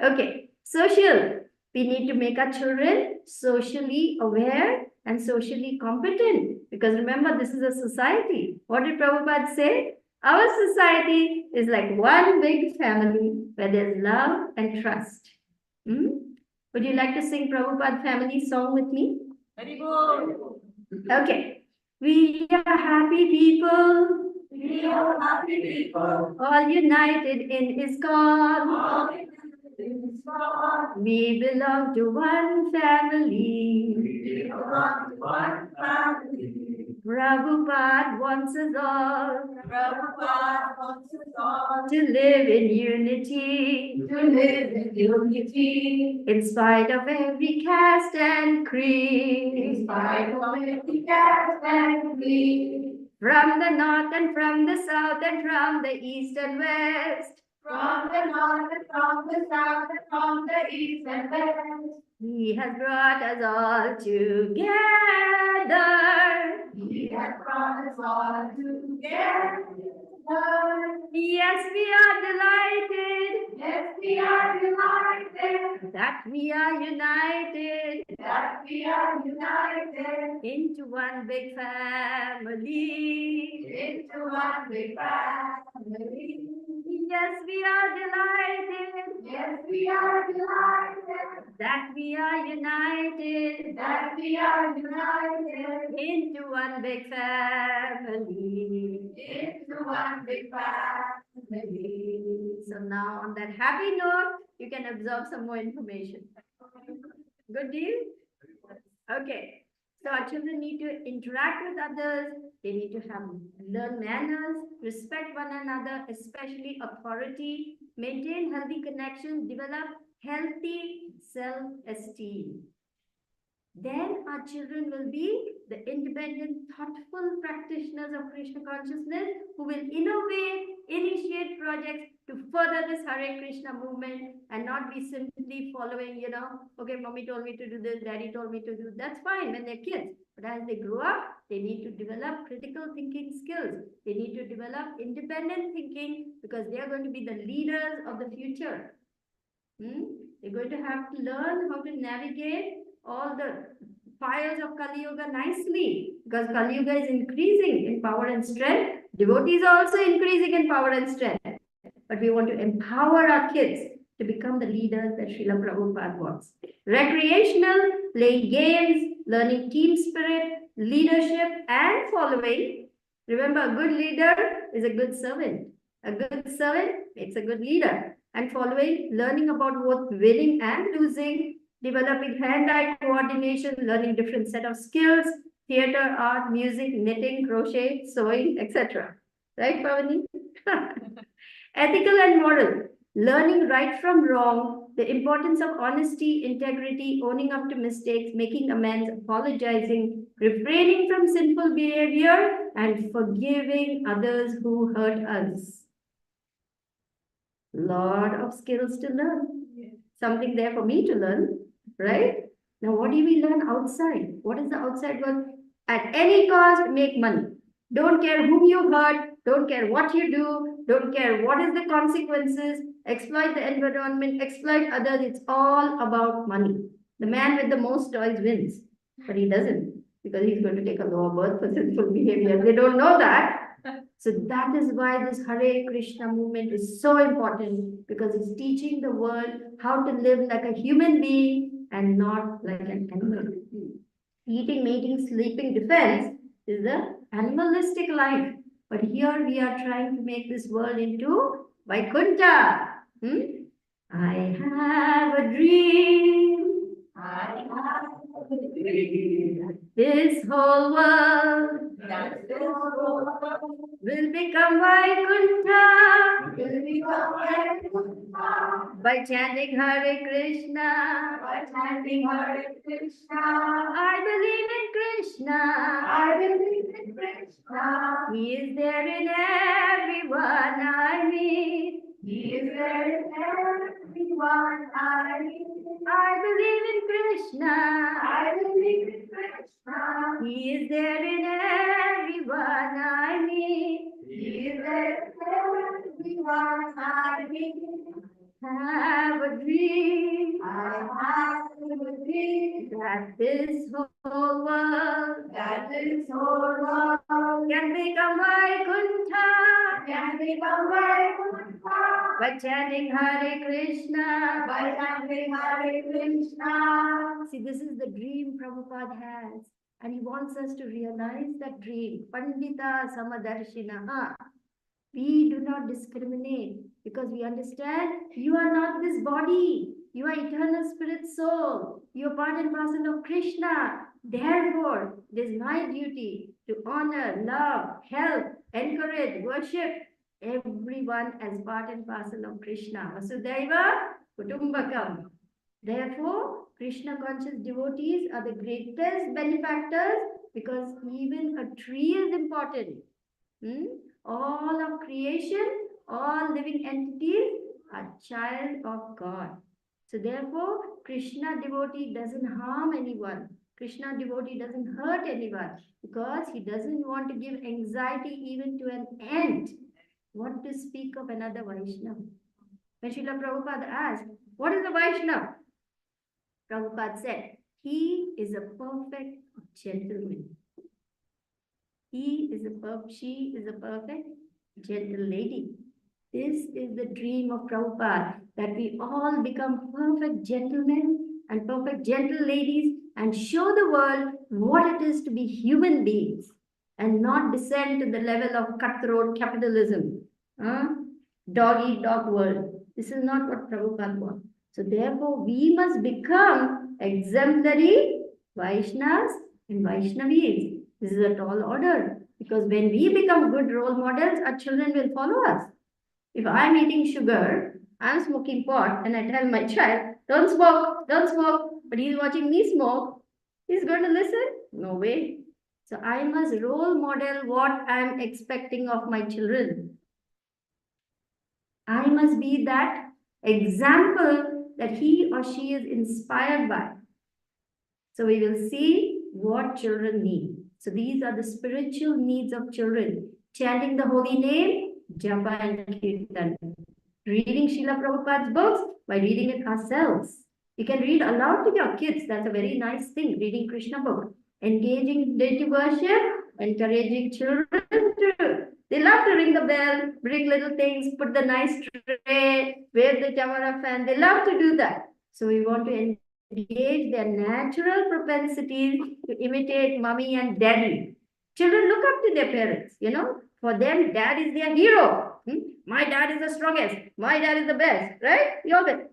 Okay, social. We need to make our children socially aware and socially competent. Because remember, this is a society. What did Prabhupada say? Our society is like one big family where there's love and trust. Would you like to sing Prabhupada family song with me? Very good. Okay. We are happy people. We are happy people. All united in ISKCON. We belong to one family. We belong to one family. Prabhupada wants us all Prabhupada wants us all to live in unity, to live in unity. in spite of every caste and In creed. spite of every caste and creed. From the north and from the south and from the east and west. From the north, from the south, from the east and west. He has brought us all together. He has brought us all together. Yes, we are delighted Yes, we are delighted that we are united that we are united into one big family. into one big family. Yes, we are delighted Yes, we are delighted that we are united that we are united into one big family. into one big family. So now on that happy note, you can absorb some more information. Good deal? Okay. So our children need to interact with others. They need to learn manners, respect one another, especially authority, maintain healthy connections, develop healthy self-esteem. Then our children will be the independent, thoughtful practitioners of Krishna consciousness who will innovate, initiate projects to further this Hare Krishna movement and not be simply following, okay, mommy told me to do this, daddy told me to do, that's fine when they're kids. But as they grow up, they need to develop critical thinking skills. They need to develop independent thinking because they are going to be the leaders of the future. They're going to have to learn how to navigate all the fires of Kali Yuga nicely because Kali Yuga is increasing in power and strength. Devotees are also increasing in power and strength. But we want to empower our kids to become the leaders that Srila Prabhupada wants. Recreational, playing games, learning team spirit, leadership and following. Remember, a good leader is a good servant. A good servant makes a good leader. And following, learning about both winning and losing, developing hand-eye coordination, learning different set of skills, theater, art, music, knitting, crochet, sewing, etc. Right, Pavani? Ethical and moral, learning right from wrong, the importance of honesty, integrity, owning up to mistakes, making amends, apologizing, refraining from sinful behavior, and forgiving others who hurt us. Lot of skills to learn. Something there for me to learn, right? Now, what do we learn outside? What is the outside world? At any cost, make money. Don't care whom you hurt. Don't care what you do. Don't care what is the consequences. Exploit the environment. Exploit others. It's all about money. The man with the most toys wins. But he doesn't because he's going to take a lower birth for sinful behavior. They don't know that. So that is why this Hare Krishna movement is so important because it's teaching the world how to live like a human being and not like an animal. Eating, mating, sleeping, defense is the animalistic life. But here we are trying to make this world into Vaikuntha. I have a dream. I have a dream. This whole world That this whole world will become Vaikuntha will become Vaikuntha by chanting Hare Krishna. by chanting Hare Krishna. I believe in Krishna. I believe in Krishna. He is there in everyone I meet. He is there in everyone I meet. I believe in Krishna. I believe in Krishna. He is there in everyone I meet. He is there in everyone I meet. Have a dream I have a dream that this whole world that this whole world can become Vaikuntha can become Vaikuntha by chanting Hare Krishna. by chanting Hare Krishna. See, this is the dream Prabhupada has, and he wants us to realize that dream. Pandita Samadarshina. We do not discriminate because we understand you are not this body. You are eternal spirit soul. You are part and parcel of Krishna. Therefore, it is my duty to honor, love, help, encourage, worship everyone as part and parcel of Krishna. Vasudhaiva Kutumbakam. Therefore, Krishna conscious devotees are the greatest benefactors because even a tree is important. All of creation all living entities are child of God. So therefore, Krishna devotee doesn't harm anyone. Krishna devotee doesn't hurt anyone because he doesn't want to give anxiety even to an ant. What to speak of another Vaishnava? When Srila Prabhupada asked, what is a Vaishnava? Prabhupada said, he is a perfect gentleman. She is a perfect gentle lady. This is the dream of Prabhupada, that we all become perfect gentlemen and perfect gentle ladies and show the world what it is to be human beings and not descend to the level of cutthroat capitalism, dog-eat-dog world. This is not what Prabhupada wants. So therefore, we must become exemplary Vaishnavas and Vaishnavis. This is a tall order, because when we become good role models, our children will follow us. If I'm eating sugar, I'm smoking pot, and I tell my child, don't smoke, but he's watching me smoke, he's going to listen? No way. So I must role model what I'm expecting of my children. I must be that example that he or she is inspired by. So we will see what children need. So these are the spiritual needs of children. Chanting the holy name, japa and kirtan. Reading Srila Prabhupada's books by reading it ourselves. You can read aloud to your kids. That's a very nice thing, reading Krishna book. Engaging in deity worship, encouraging children to. They love to ring the bell, bring little things, put the nice tray, wave the tamara fan. They love to do that. So we want to engage their natural propensities to imitate mommy and daddy. Children look up to their parents, For them, dad is their hero. My dad is the strongest. My dad is the best, right?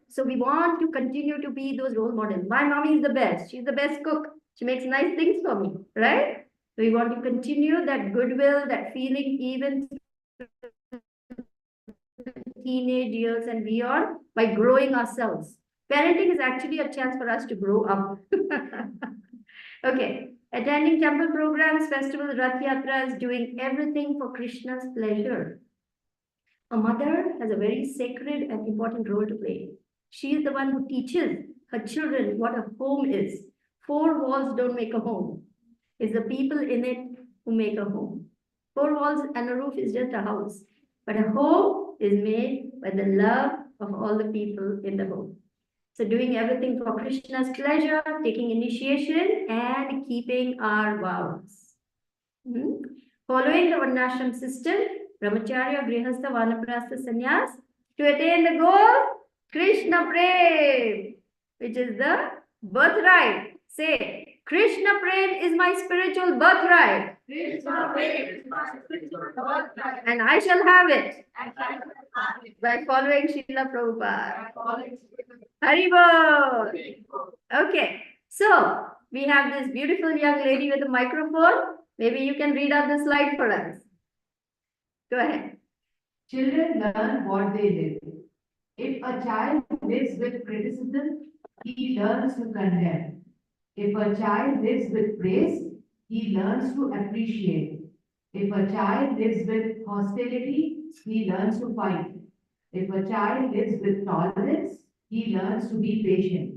So we want to continue to be those role models. My mommy is the best. She's the best cook. She makes nice things for me, right? So we want to continue that goodwill, that feeling even teenage years and beyond by growing ourselves. Parenting is actually a chance for us to grow up. Okay. Attending temple programs, festivals, Rath Yatras, doing everything for Krishna's pleasure. A mother has a very sacred and important role to play. She is the one who teaches her children what a home is. 4 walls don't make a home. It's the people in it who make a home. 4 walls and a roof is just a house. But a home is made by the love of all the people in the home. So doing everything for Krishna's pleasure, taking initiation and keeping our vows. Following the Varnashram system, Brahmacharya, Grihastha, Vanaprastha, Sannyas, to attain the goal, Krishna Prem, which is the birthright. Say, Krishna Prem is my spiritual birthright. Krishna Prem is my spiritual birthright. And I shall have it. By following Srila Prabhupada. Haribol. Okay, so we have this beautiful young lady with a microphone. Maybe you can read out the slide for us. Go ahead. Children learn what they live. If a child lives with criticism, he learns to condemn. If a child lives with praise, he learns to appreciate. If a child lives with hostility, he learns to fight. If a child lives with tolerance, he learns to be patient.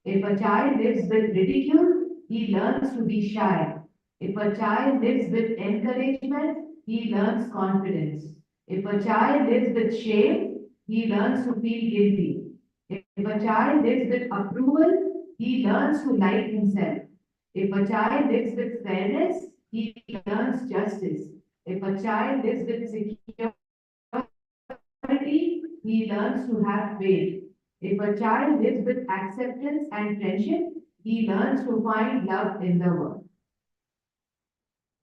If a child lives with ridicule, he learns to be shy. If a child lives with encouragement, he learns confidence. If a child lives with shame, he learns to feel guilty. If a child lives with approval, he learns to like himself. If a child lives with fairness, he learns justice. If a child lives with security, he learns to have faith. If a child lives with acceptance and friendship, he learns to find love in the world.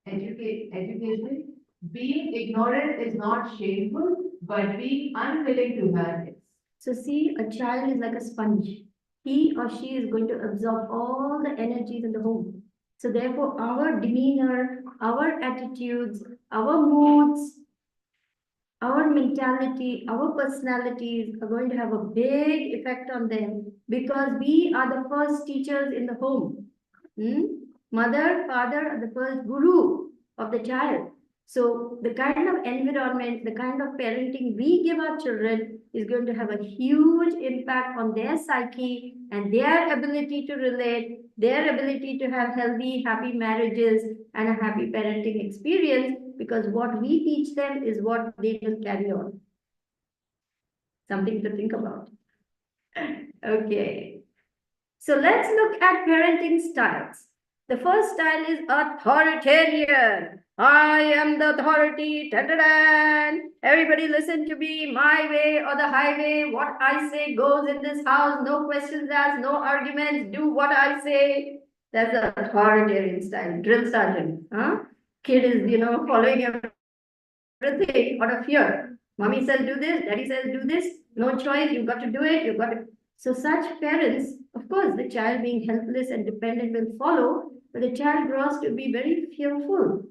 Education. Being ignorant is not shameful, but being unwilling to learn is. So see, a child is like a sponge. He or she is going to absorb all the energies in the home. So therefore, our demeanor, our attitudes, our moods, our mentality, our personalities are going to have a big effect on them because we are the first teachers in the home. Mother, father are the first guru of the child. So the kind of environment, the kind of parenting we give our children is going to have a huge impact on their psyche and their ability to relate, their ability to have healthy, happy marriages and a happy parenting experience, because what we teach them is what they will carry on. Something to think about. Okay. So let's look at parenting styles. The first style is authoritarian. I am the authority. Dun-dun-dun. Everybody listen to me. My way or the highway. What I say goes in this house. No questions asked. No arguments. Do what I say. That's the authoritarian style. Drill sergeant. Huh? Kid is, following everything out of fear. Mommy says do this. Daddy says do this. No choice. You've got to do it. You've got to. So such parents, of course, the child being helpless and dependent will follow, but the child grows to be very fearful.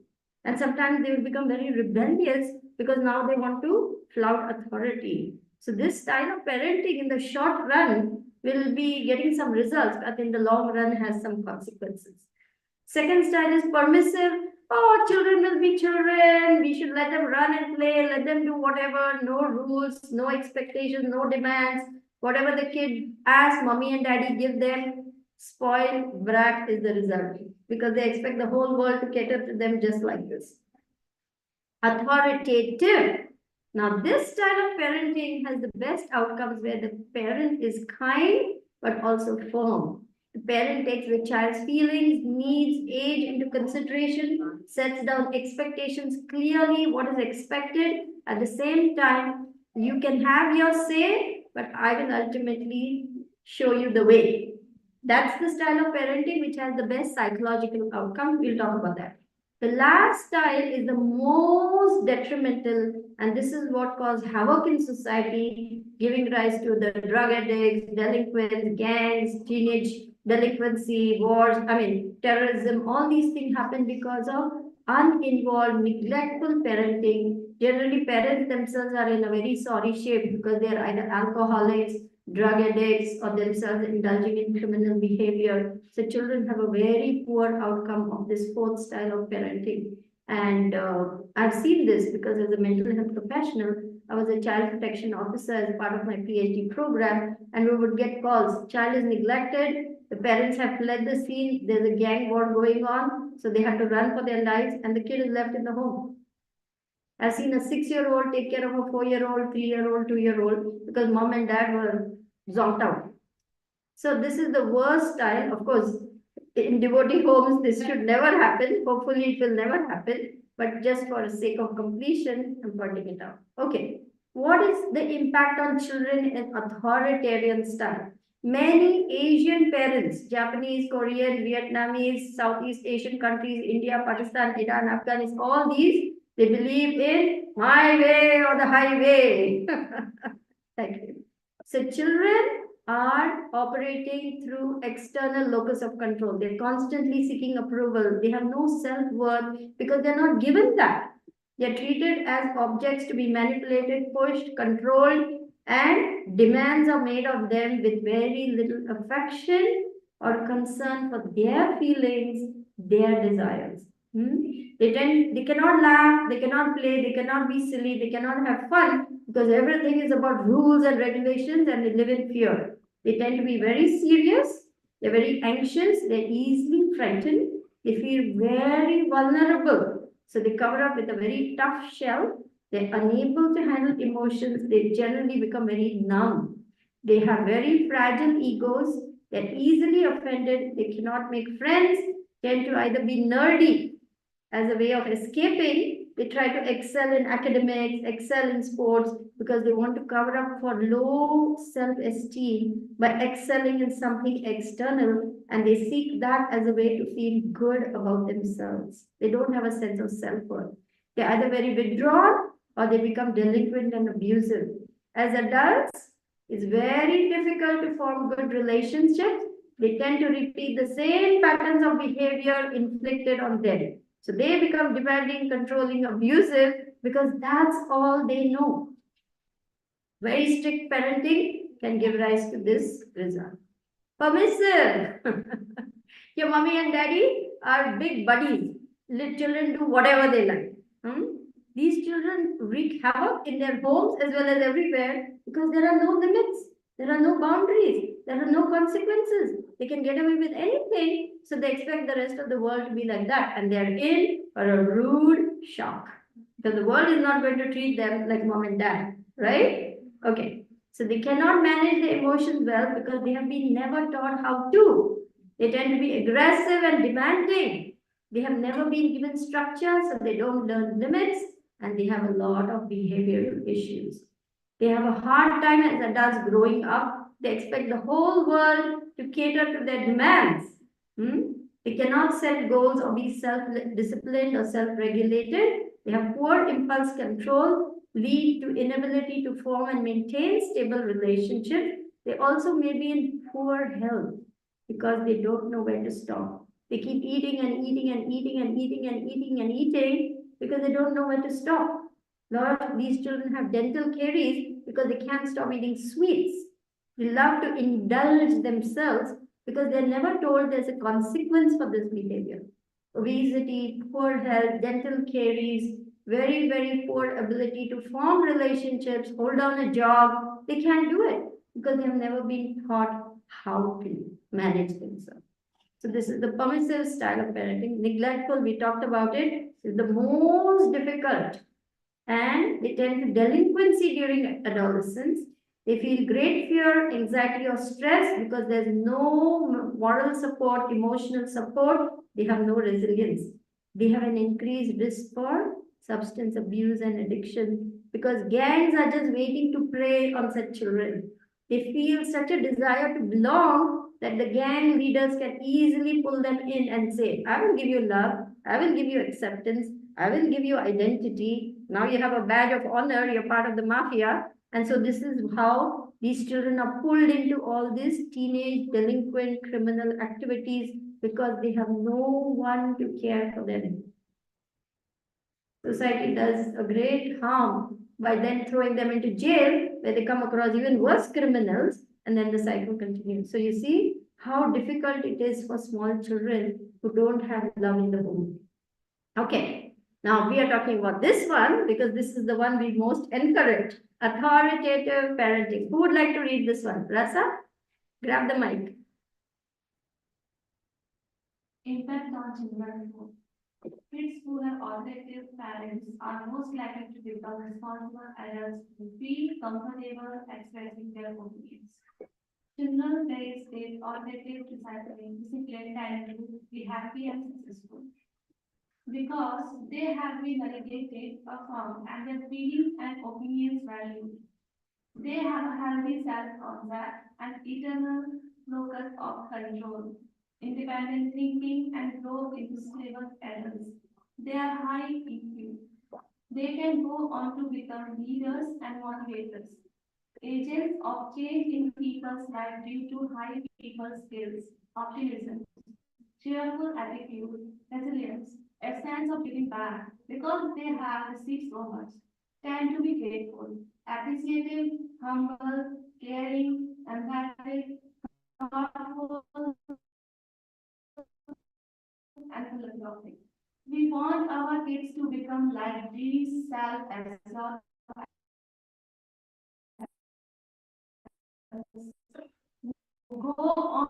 And sometimes they will become very rebellious because now they want to flout authority. So this style of parenting in the short run will be getting some results, but in the long run has some consequences. Second style is permissive. Oh, children will be children. We should let them run and play, let them do whatever, no rules, no expectations, no demands. Whatever the kid asks, mommy and daddy give them. Spoiled brat is the result because they expect the whole world to cater to them just like this. Authoritative. Now, this style of parenting has the best outcomes where the parent is kind but also firm. The parent takes the child's feelings, needs, age into consideration, sets down expectations clearly, what is expected. At the same time, you can have your say, but I will ultimately show you the way. That's the style of parenting which has the best psychological outcome. We'll talk about that. The last style is the most detrimental, and this is what caused havoc in society, giving rise to the drug addicts, delinquents, gangs, teenage delinquency, wars, terrorism. All these things happen because of uninvolved, neglectful parenting. Generally, parents themselves are in a very sorry shape because they are either alcoholics, drug addicts, or themselves indulging in criminal behavior. So children have a very poor outcome of this fourth style of parenting. And I've seen this because as a mental health professional, I was a child protection officer as part of my PhD program, and we would get calls. Child is neglected, the parents have fled the scene, there's a gang war going on, so they have to run for their lives, and the kid is left in the home. I've seen a 6-year-old take care of a 4-year-old, 3-year-old, 2-year-old because mom and dad were zonked out. So this is the worst style. Of course, in devotee homes, this should never happen. Hopefully, it will never happen. But just for the sake of completion, I'm pointing it out. Okay. What is the impact on children in authoritarian style? Many Asian parents, Japanese, Korean, Vietnamese, Southeast Asian countries, India, Pakistan, Iran, Afghanistan, all these, they believe in my way or the highway. Thank you. So children are operating through external locus of control. They're constantly seeking approval. They have no self-worth because they're not given that. They're treated as objects to be manipulated, pushed, controlled, and demands are made of them with very little affection or concern for their feelings, their desires. They cannot laugh, they cannot play, they cannot be silly, they cannot have fun because everything is about rules and regulations and they live in fear. They tend to be very serious, they're very anxious, they're easily frightened, they feel very vulnerable. So they cover up with a very tough shell. They're unable to handle emotions. They generally become very numb. They have very fragile egos. They're easily offended. They cannot make friends, tend to either be nerdy as a way of escaping. They try to excel in academics, excel in sports because they want to cover up for low self-esteem by excelling in something external, and they seek that as a way to feel good about themselves. They don't have a sense of self-worth. They're either very withdrawn or they become delinquent and abusive. As adults, it's very difficult to form good relationships. They tend to repeat the same patterns of behavior inflicted on them. So they become demanding, controlling, abusive because that's all they know. Very strict parenting can give rise to this result. Permissive. Your mommy and daddy are big buddies. Let children do whatever they like. These children wreak havoc in their homes as well as everywhere because there are no limits, there are no boundaries, there are no consequences. They can get away with anything, so they expect the rest of the world to be like that, and they're in for a rude shock because the world is not going to treat them like mom and dad, right? Okay, so they cannot manage their emotions well because they have been never taught how to. They tend to be aggressive and demanding. They have never been given structure, so they don't learn limits, and they have a lot of behavioral issues. They have a hard time as adults growing up. They expect the whole world to cater to their demands. They cannot set goals or be self-disciplined or self-regulated. They have poor impulse control, lead to inability to form and maintain stable relationships. They also may be in poor health because they don't know where to stop. They keep eating and eating and eating and eating and eating and eating because they don't know where to stop. A lot of these children have dental caries because they can't stop eating sweets. They love to indulge themselves because they're never told there's a consequence for this behavior. Obesity, poor health, dental caries, very, very poor ability to form relationships, hold down a job. They can't do it because they have never been taught how to manage themselves. So this is the permissive style of parenting. Neglectful, we talked about it, is the most difficult. And they tend to delinquency during adolescence. They feel great fear, anxiety, or stress because there's no moral support, emotional support. They have no resilience. They have an increased risk for substance abuse and addiction because gangs are just waiting to prey on such children. They feel such a desire to belong that the gang leaders can easily pull them in and say, I will give you love, I will give you acceptance, I will give you identity. Now you have a badge of honor, you're part of the mafia. And so this is how these children are pulled into all these teenage delinquent criminal activities because they have no one to care for them. Society does a great harm by then throwing them into jail where they come across even worse criminals, and then the cycle continues. So you see how difficult it is for small children who don't have love in the home. Okay, now we are talking about this one because this is the one we most encourage. Authoritative parenting. Who would like to read this one? Rasa, grab the mic. Impact on children. Kids who have authoritative parents are most likely to become responsible adults who feel comfortable expressing their opinions. Children raised with authoritative discipline tend to be happy and successful because they have been validated, affirmed, and their feelings and opinions valued. They have a healthy self-concept and eternal locus of control, independent thinking, and grow into stable adults. They are high EQ. They can go on to become leaders and motivators, agents of change in people's lives due to high people skills, optimism, cheerful attitude, resilience, a sense of giving back because they have received so much, tend to be grateful, appreciative, humble, caring, empathic, thoughtful, and philanthropic. We want our kids to become like these self-absorbed go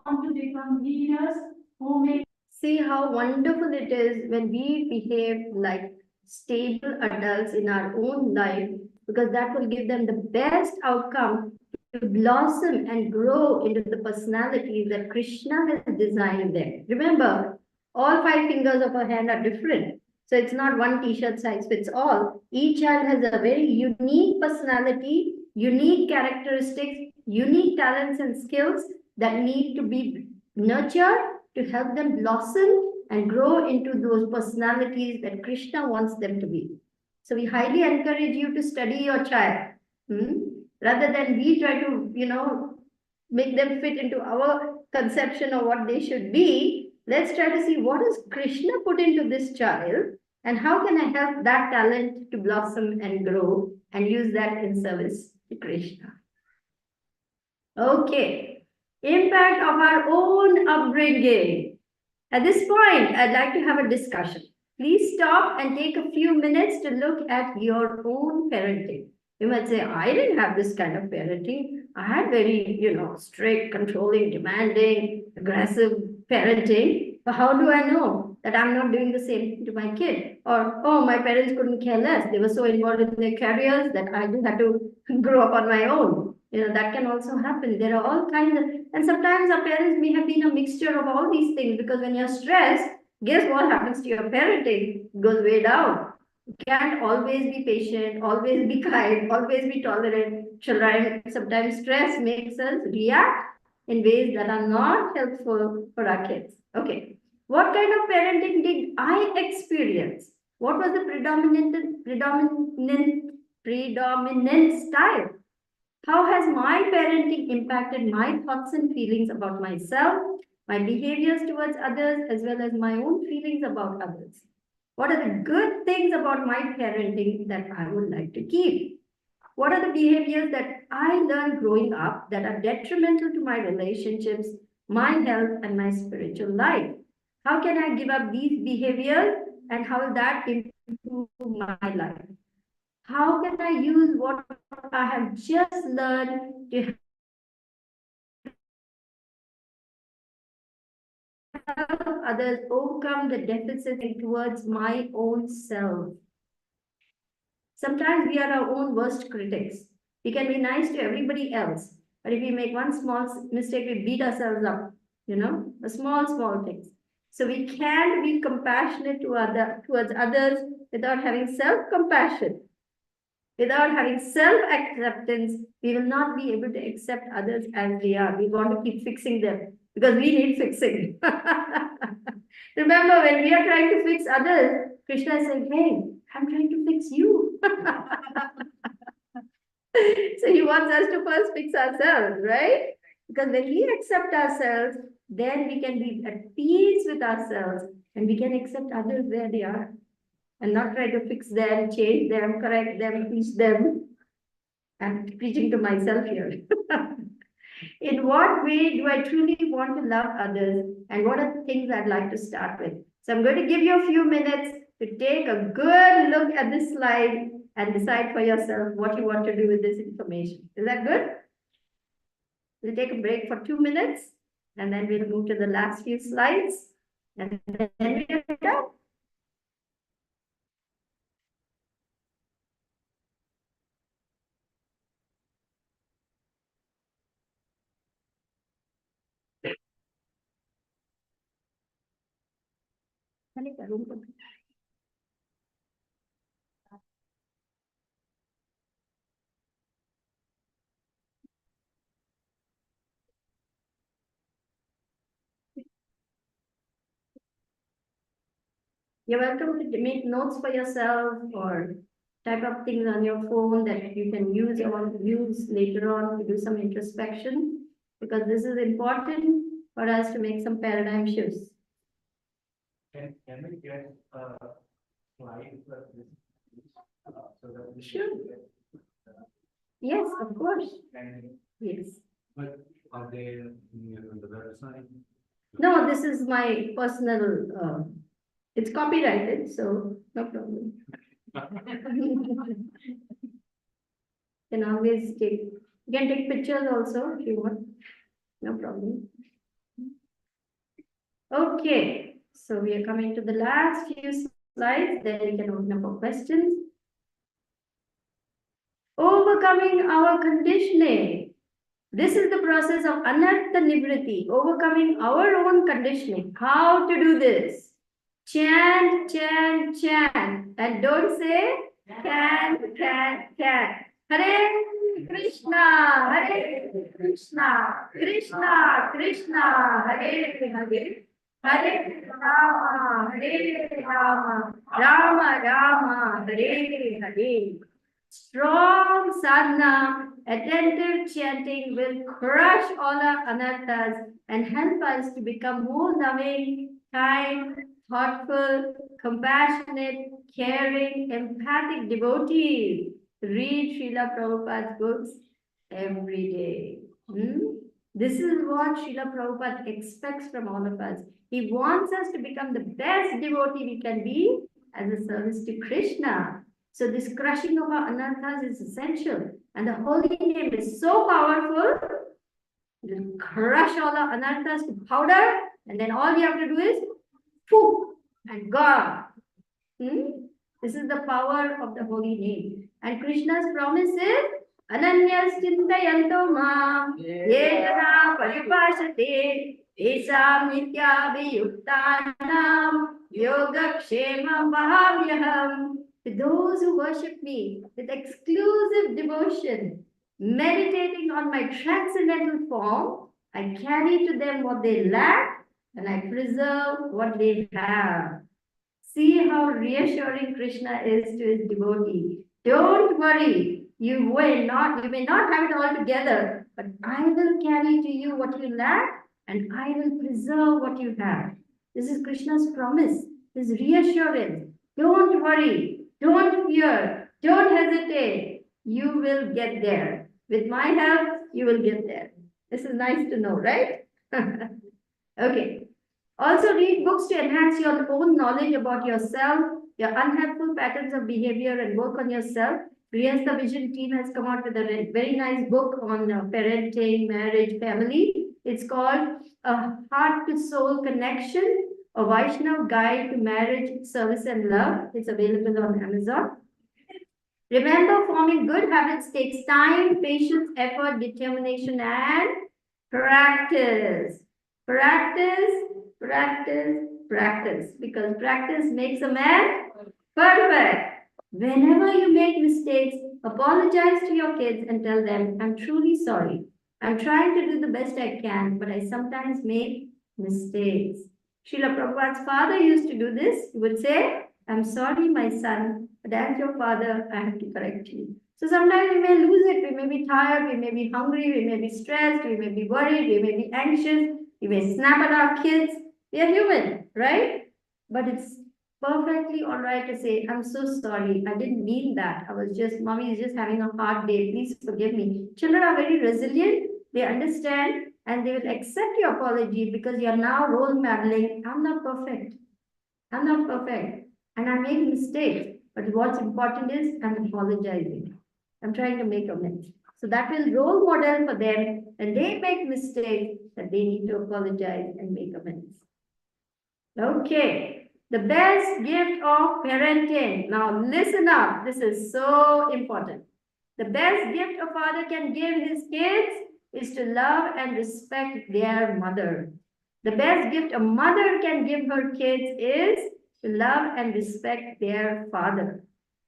on to become leaders who make. See how wonderful it is when we behave like stable adults in our own life, because that will give them the best outcome to blossom and grow into the personalities that Krishna has designed them. Remember, all 5 fingers of a hand are different. So it's not one t-shirt size fits all. Each child has a very unique personality, unique characteristics, unique talents and skills that need to be nurtured to help them blossom and grow into those personalities that Krishna wants them to be. So we highly encourage you to study your child. Rather than we try to, make them fit into our conception of what they should be, let's try to see what does Krishna put into this child and how can I help that talent to blossom and grow and use that in service to Krishna. Okay, impact of our own upbringing. At this point, I'd like to have a discussion. please stop and take a few minutes to look at your own parenting. You might say, I didn't have this kind of parenting. I had very, strict, controlling, demanding, aggressive parenting. But how do I know that I'm not doing the same thing to my kid? Or, oh, my parents couldn't care less. They were so involved in their careers that I just had to grow up on my own. That can also happen. There are all kinds of, and sometimes our parents may have been a mixture of all these things, because when you're stressed, guess what happens to your parenting? It goes way down. You can't always be patient, always be kind, always be tolerant. Children, sometimes stress makes us react in ways that are not helpful for our kids. Okay. What kind of parenting did I experience? What was the predominant style? How has my parenting impacted my thoughts and feelings about myself, my behaviors towards others, as well as my own feelings about others? What are the good things about my parenting that I would like to keep? What are the behaviors that I learned growing up that are detrimental to my relationships, my health, and my spiritual life? How can I give up these behaviors, and how will that improve my life? How can I use what I have just learned to help others overcome the deficit towards my own self? Sometimes we are our own worst critics. We can be nice to everybody else, but if we make one small mistake, we beat ourselves up, the small things. So we can't be compassionate towards others without having self-compassion. Without having self-acceptance, we will not be able to accept others as they are. We want to keep fixing them because we need fixing. Remember, when we are trying to fix others, Krishna is saying, hey, I'm trying to fix you. So he wants us to first fix ourselves, right? Because when we accept ourselves, then we can be at peace with ourselves and we can accept others where they are and not try to fix them, change them, correct them, teach them. I'm preaching to myself here. In what way do I truly want to love others, and what are the things I'd like to start with? So I'm going to give you a few minutes to take a good look at this slide and decide for yourself what you want to do with this information. Is that good? We'll take a break for 2 minutes, and then we'll move to the last few slides, and then we're done. You're welcome to make notes for yourself or type up things on your phone that you can use or use later on to do some introspection, because this is important for us to make some paradigm shifts. Can we get a slide for this? So that we Sure. Yes, of course. can, Yes. But are they on the website? No, this is my personal, it's copyrighted, so no problem. Can always you can take pictures also if you want, no problem. Okay, so we are coming to the last few slides, then we can open up for questions. Overcoming our conditioning. This is the process of anartha nivriti, overcoming our own conditioning. How to do this? Chant, chant, chant. And don't say can. Hare Krishna, Hare Krishna, Krishna, Krishna, Hare Hare. Hare Rama, Hare Rama, Rama Rama, Hare Hare. Strong sadhana, attentive chanting will crush all our anarthas and help us to become more loving, kind, thoughtful, compassionate, caring, empathic devotees. Read Srila Prabhupada's books every day. This is what Srila Prabhupada expects from all of us. He wants us to become the best devotee we can be as a service to Krishna. So this crushing of our anarthas is essential. And the holy name is so powerful, it will crush all our anarthas to powder, and then all we have to do is poof and gone. This is the power of the holy name. And Krishna's promise is Ananyas Chintayanto Mam Yena Paripashate Esam Nityabhiyuktanam Yogakshema Vahamyaham. To those who worship me with exclusive devotion, meditating on my transcendental form, I carry to them what they lack and I preserve what they have. See how reassuring Krishna is to his devotee. Don't worry, you may not have it all together, but I will carry to you what you lack and I will preserve what you have. This is Krishna's promise, his reassurance. Don't worry, don't fear, don't hesitate. You will get there. With my help, you will get there. This is nice to know, right? Okay. Also read books to enhance your own knowledge about yourself, your unhelpful patterns of behavior, and work on yourself. Grihastha Vision team has come out with a very nice book on parenting, marriage, family. It's called A Heart to Soul Connection, a Vaishnav Guide to Marriage, Service and Love. It's available on Amazon. Remember, forming good habits takes time, patience, effort, determination, and practice. Practice, practice, practice. Because practice makes a man perfect. Whenever you make mistakes, apologize to your kids and tell them, I'm truly sorry. I'm trying to do the best I can, but I sometimes make mistakes. Srila Prabhupada's father used to do this. He would say, I'm sorry, my son, but as your father, I have to correct you. So sometimes we may lose it. We may be tired, we may be hungry, we may be stressed, we may be worried, we may be anxious, we may snap at our kids. We are human, right? But it's perfectly all right to say, I'm so sorry, I didn't mean that. Mommy is just having a hard day. Please forgive me. Children are very resilient. They understand and they will accept your apology because you're now role modeling. I'm not perfect. I'm not perfect. And I make mistakes. But what's important is I'm apologizing. I'm trying to make amends. So that will role model for them when they make mistakes that they need to apologize and make amends. Okay. The best gift of parenting. Now listen up. This is so important. The best gift a father can give his kids is to love and respect their mother. The best gift a mother can give her kids is to love and respect their father.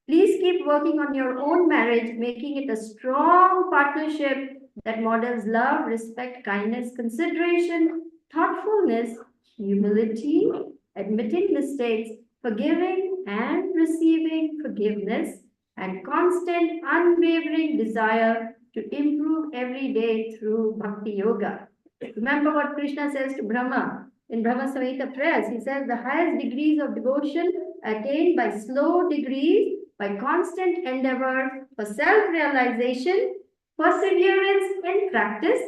Please keep working on your own marriage, making it a strong partnership that models love, respect, kindness, consideration, thoughtfulness, humility, admitting mistakes, forgiving and receiving forgiveness, and constant, unwavering desire to improve every day through Bhakti Yoga. Remember what Krishna says to Brahma in Brahma Samhita prayers. He says the highest degrees of devotion attained by slow degrees, by constant endeavor for self-realization, perseverance in practice,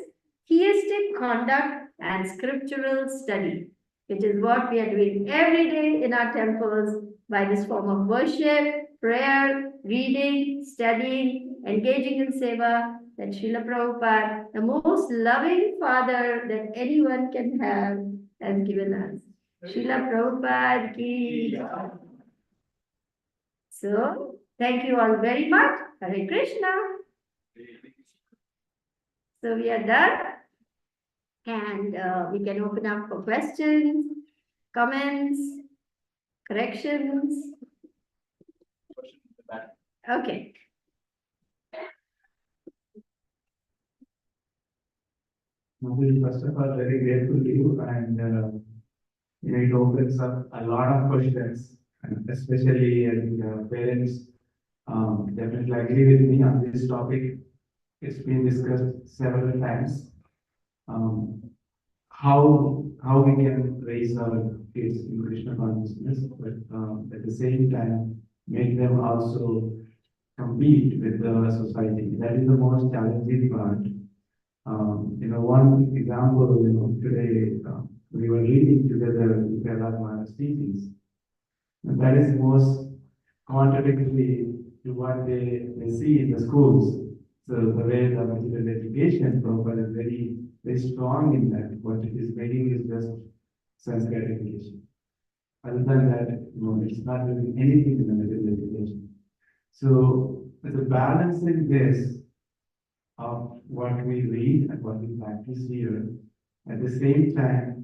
theistic conduct, and scriptural study, which is what we are doing every day in our temples by this form of worship, prayer, reading, studying, engaging in seva, that Srila Prabhupada, the most loving father that anyone can have, has given us. Srila Prabhupada ki. So, thank you all very much. Hare Krishna. So, we are done. And we can open up for questions, comments, corrections. Okay. First of all, very grateful to you, and it opens up a lot of questions, and especially parents definitely agree with me on this topic. It's been discussed several times. How we can raise our kids in Krishna consciousness, but at the same time make them also compete with the society. That is the most challenging part. One example, today we were reading together Prahlad Maharaj's teachings, And that is most contradictory to what they see in the schools. So the way the material education profile is very strong in that, what it is making is just sense gratification. Other than that, it's not doing anything in the material education. So the balance in this of what we read and what we practice here, at the same time,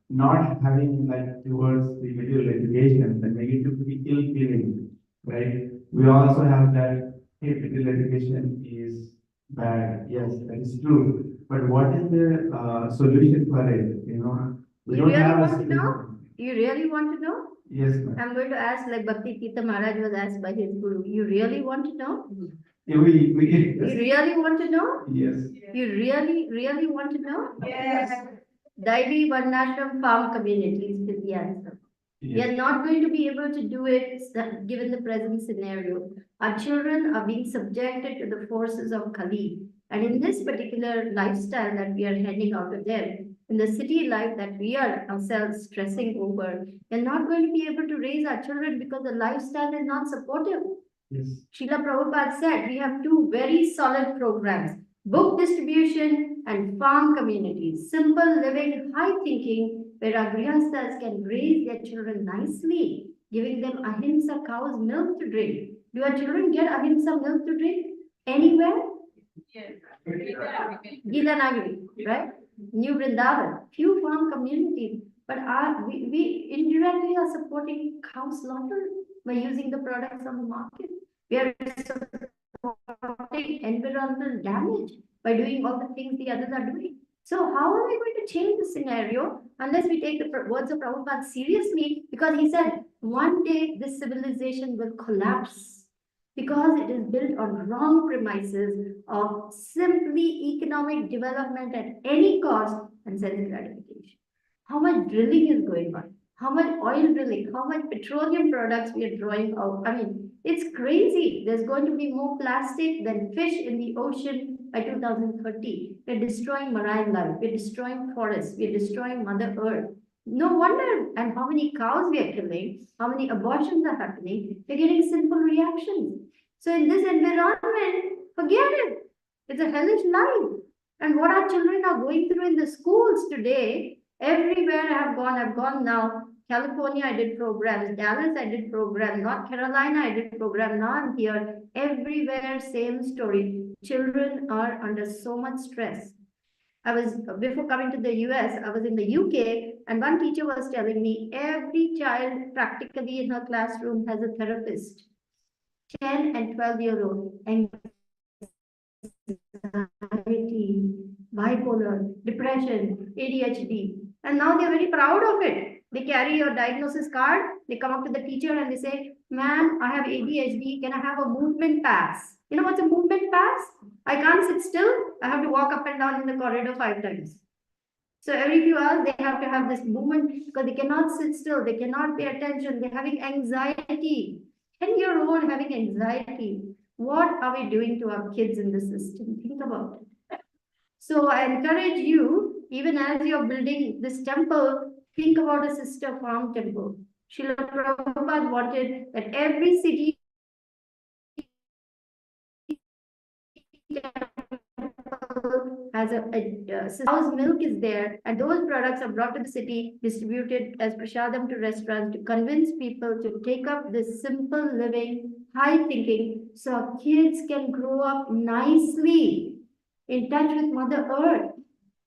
not having like towards the material education, the negative ill feeling, right? We also have that, hey, material education is bad. Yes, that is true. But what is the solution for it? We You don't really have a want to solution. know? You really want to know? Yes, ma'am. I'm going to ask like Bhakti Tita Maharaj was asked by his guru. You really want to know? Yeah, You really want to know? yes. You really want to know? Yes. Daivi Varnashram farm communities is the answer. We Yes. are not going to be able to do it given the present scenario. Our children are being subjected to the forces of Kali. And in this particular lifestyle that we are handing out to them, in the city life that we are ourselves stressing over, we're not going to be able to raise our children because the lifestyle is not supportive. Yes. Srila Prabhupada said we have two very solid programs, book distribution and farm communities, simple living, high thinking, where our grihasthas can raise their children nicely, giving them ahimsa cow's milk to drink. Do our children get ahimsa milk to drink anywhere? Gilanagiri, right? New Vrindavan, few farm communities, but we indirectly are supporting cow slaughter by using the products on the market. We are supporting environmental damage by doing all the things the others are doing. So how are we going to change the scenario unless we take the words of Prabhupada seriously? Because he said, one day this civilization will collapse because it is built on wrong premises of simply economic development at any cost and sense gratification. How much drilling is going on? How much oil drilling? How much petroleum products we are drawing out? I mean, it's crazy. There's going to be more plastic than fish in the ocean by 2030. We're destroying marine life. We're destroying forests. We're destroying Mother Earth. No wonder. And how many cows we are killing, how many abortions are happening. We're getting simple reactions. So in this environment, forget it. It's a hellish life. And what our children are going through in the schools today, everywhere I've gone now. California, I did programs. Dallas, I did programs. North Carolina, I did program. Now I'm here. Everywhere, same story. Children are under so much stress. Before coming to the US, I was in the UK, and one teacher was telling me every child practically in her classroom has a therapist. 10 and 12-year-old, anxiety, bipolar, depression, ADHD. And now they're very proud of it. They carry your diagnosis card, they come up to the teacher and they say, ma'am, I have ADHD, can I have a movement pass? You know what's a movement pass? I can't sit still, I have to walk up and down in the corridor 5 times. So every few hours, they have to have this movement because they cannot sit still, they cannot pay attention, they're having anxiety. 10-year-old having anxiety. What are we doing to our kids in the system? Think about it. So I encourage you, even as you're building this temple, think about a sister farm temple. Srila Prabhupada wanted that every city has a cow's milk is there, and those products are brought to the city, distributed as prasadam to restaurants to convince people to take up this simple living, high thinking, so our kids can grow up nicely in touch with Mother Earth.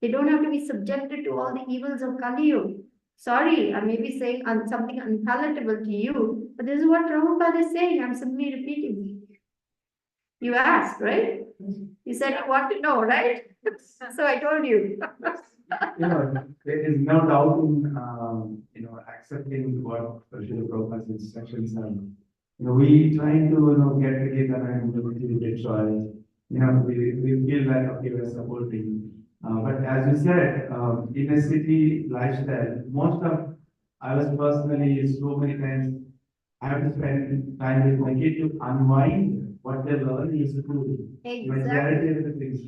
They don't have to be subjected to all the evils of Kali Yuga. Sorry, I may be saying something unpalatable to you, but this is what Prabhupada is saying. I'm simply repeating. You asked, right? You said you want to know, right? So I told you. There is no doubt in, accepting what Srila Prabhupada's instructions are. We trying to, get together and motivate choice. We feel like, okay, we're supporting. But as you said, in a city lifestyle, I was personally so many times, I have to spend time with my kid to unwind what they learn in school. Majority of the things.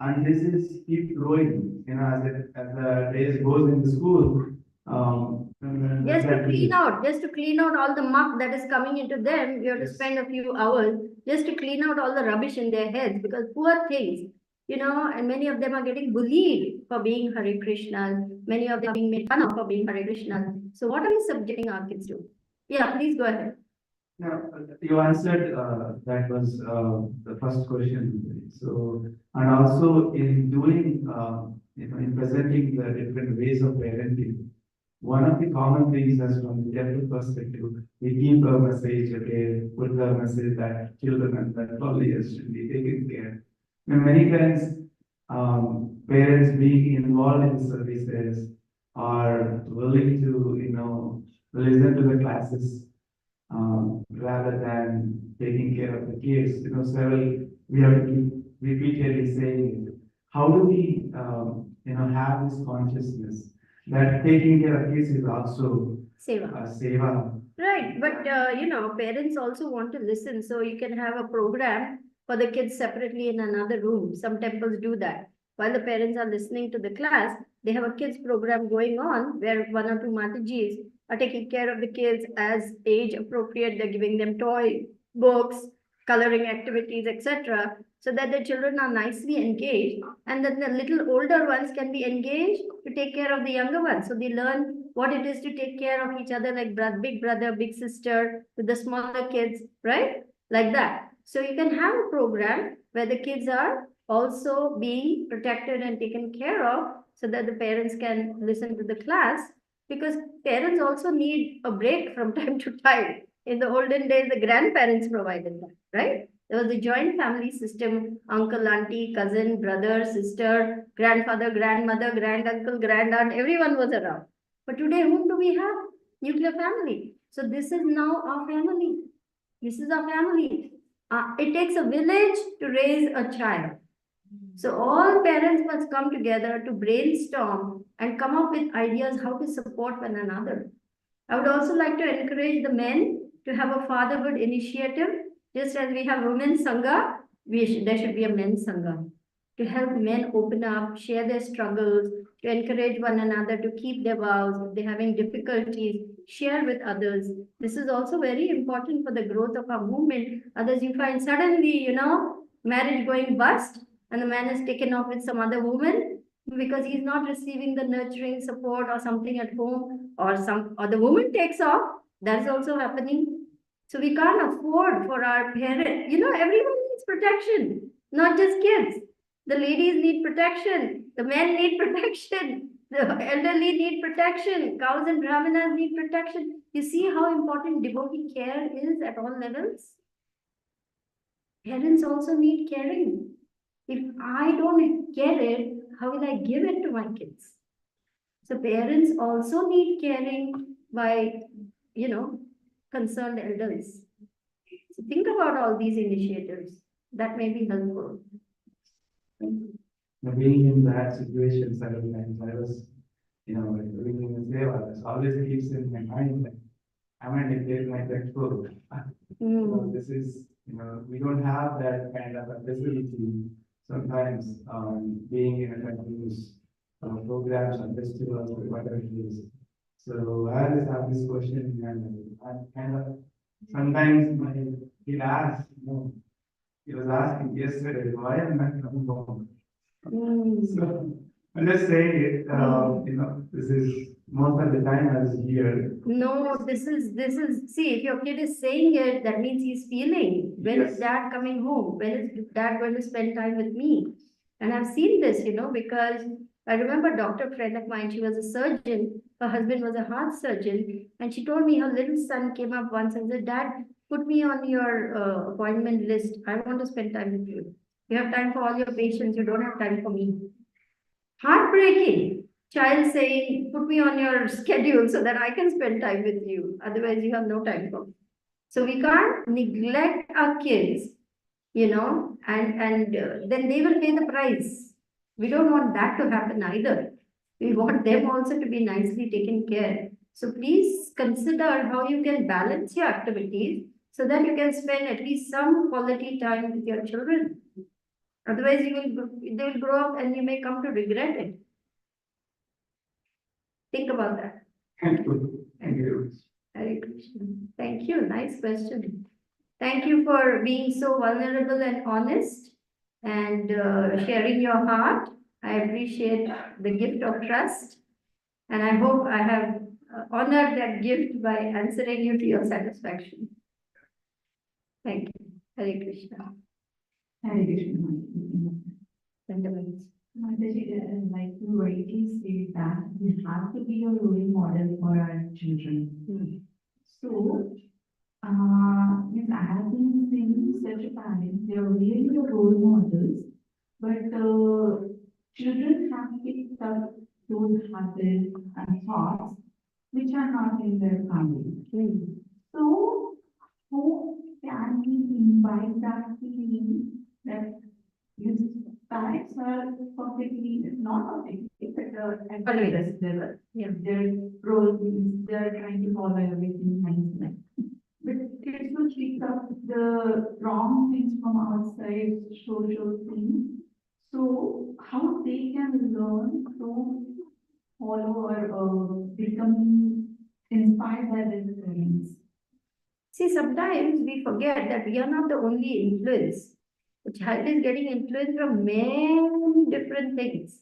And this is keep growing, as the days goes in the school, Just to clean out all the muck that is coming into them, you have to Yes. spend a few hours just to clean out all the rubbish in their heads, because poor things, and many of them are getting bullied for being Hare Krishna. Many of them are being made fun of for being Hare Krishna. So what are we subjecting our kids to? Yeah, please go ahead. Yeah, you answered, that was, the first question. So, and also in doing, in presenting the different ways of parenting, one of the common things is from the temple perspective, we keep a message, okay, put the message that children under 12 years should be taken care. And many times, parents being involved in services are willing to, listen to the classes, rather than taking care of the kids. We have to keep repeatedly saying, how do we, have this consciousness that taking care of kids is also Seva. seva. Right, but parents also want to listen, so you can have a program for the kids separately in another room. Some temples do that. While the parents are listening to the class, they have a kids program going on where one or two Matajis are taking care of the kids as age appropriate. They're giving them toy, books, coloring activities, etc., so that the children are nicely engaged, and then the little older ones can be engaged to take care of the younger ones. So they learn what it is to take care of each other, like big brother, big sister with the smaller kids, right? Like that. So you can have a program where the kids are also being protected and taken care of, so that the parents can listen to the class, because parents also need a break from time to time. In the olden days, the grandparents provided that, right? There was a joint family system, uncle, auntie, cousin, brother, sister, grandfather, grandmother, granduncle, grandaunt, everyone was around. But today, whom do we have? Nuclear family. So this is now our family. This is our family. It takes a village to raise a child. So all parents must come together to brainstorm and come up with ideas how to support one another. I would also like to encourage the men to have a fatherhood initiative. Just as we have women's sangha, there should be a men's sangha to help men open up, share their struggles, to encourage one another to keep their vows. If they're having difficulties, share with others. This is also very important for the growth of our movement. Others, you find suddenly, marriage going bust, and the man is taken off with some other woman because he's not receiving the nurturing support or something at home, or the woman takes off. That's also happening. So we can't afford for our parents. Everyone needs protection, not just kids. The ladies need protection. The men need protection. The elderly need protection. Cows and brahmanas need protection. You see how important devotee care is at all levels? Parents also need caring. If I don't care it, how will I give it to my kids? So parents also need caring by, concerned elders. So think about all these initiatives. That may be helpful. Being in that situation several times, I was, doing in the seva, this always keeps in my mind, like, am I neglecting my textbook? This is, we don't have that kind of a facility sometimes, being in a continuous programs and festivals or whatever it is. So I always have this question, and I kind of, sometimes my kid asks, he was asking yesterday, why am I coming home? So I'm just saying it, this is most of the time I was here. No, this is, see, if your kid is saying it, that means he's feeling, when is Yes. dad coming home? When is dad going to spend time with me? And I've seen this, because I remember a doctor friend of mine, she was a surgeon, her husband was a heart surgeon, and she told me her little son came up once and said, Dad, put me on your appointment list. I want to spend time with you. You have time for all your patients, you don't have time for me. Heartbreaking. Child saying, put me on your schedule so that I can spend time with you. Otherwise, you have no time for me. So we can't neglect our kids, and then they will pay the price. We don't want that to happen either. We want them also to be nicely taken care. So please consider how you can balance your activities so that you can spend at least some quality time with your children. Otherwise, they will grow up and you may come to regret it. Think about that. Thank you. Thank you. Hare Krishna. Thank you. Nice question. Thank you for being so vulnerable and honest and sharing your heart. I appreciate the gift of trust. And I hope I have honored that gift by answering you to your satisfaction. Thank you. Hare Krishna. Hare Krishna. Sentiments. Mataji, like you rightly say that we have to be a role model for our children. So, yes, I have been seeing such a parent, they are really the role models, but children have picked up those habits and thoughts which are not in their family. So, how can we invite that feeling that yes, parents are perfectly, not perfectly, but at the best level. Yeah. Their role is they're trying to follow everything nicely. But kids will pick up the wrong things from outside, social things. So how they can learn to follow or become inspired by their parents? See, sometimes we forget that we are not the only influence. The child is getting influence from many different things.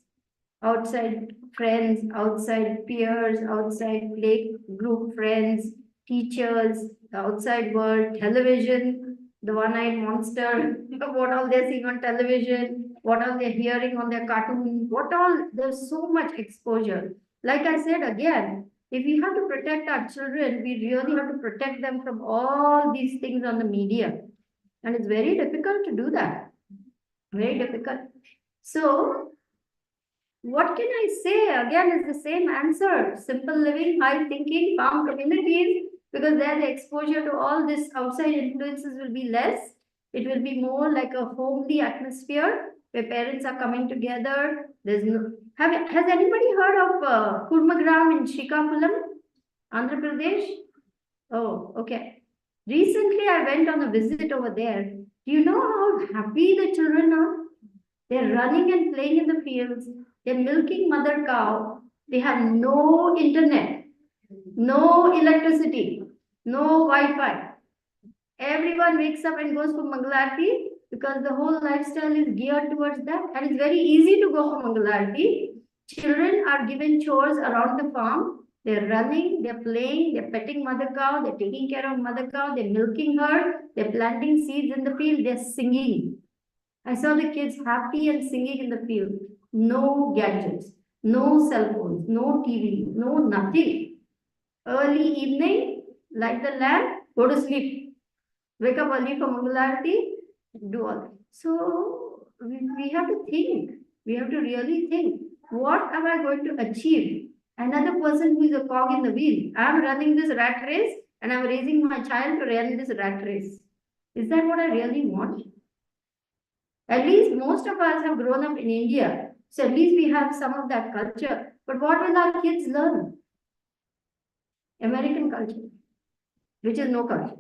Outside friends, outside peers, outside play group friends, teachers, the outside world, television, the one-eyed monster, what all they're seeing on television, what all they're hearing on their cartoon, what all, there's so much exposure. Like I said again, if we have to protect our children, we really have to protect them from all these things on the media. And it's very difficult to do that. Very difficult. So, what can I say? Again, it's the same answer. Simple living, high thinking, farm communities, because there the exposure to all this outside influences will be less. It will be more like a homely atmosphere where parents are coming together. There's no. Has anybody heard of Kurmagram in Srikakulam, Andhra Pradesh? Oh, okay. Recently, I went on a visit over there. Do you know how happy the children are? They're running and playing in the fields. They're milking mother cow. They have no internet, no electricity, no Wi-Fi. Everyone wakes up and goes for Mangalarti because the whole lifestyle is geared towards that. And it's very easy to go for Mangalarti. Children are given chores around the farm. They're running, they're playing, they're petting mother cow, they're taking care of mother cow, they're milking her, they're planting seeds in the field, they're singing. I saw the kids happy and singing in the field. No gadgets, no cell phones, no TV, no nothing. Early evening, light the lamp, go to sleep. Wake up early for Mangalarti, do all that. So we have to think. We have to really think. What am I going to achieve? Another person who is a cog in the wheel. I am running this rat race and I am raising my child to run this rat race. Is that what I really want? At least most of us have grown up in India. So at least we have some of that culture. But what will our kids learn? American culture, which is no culture.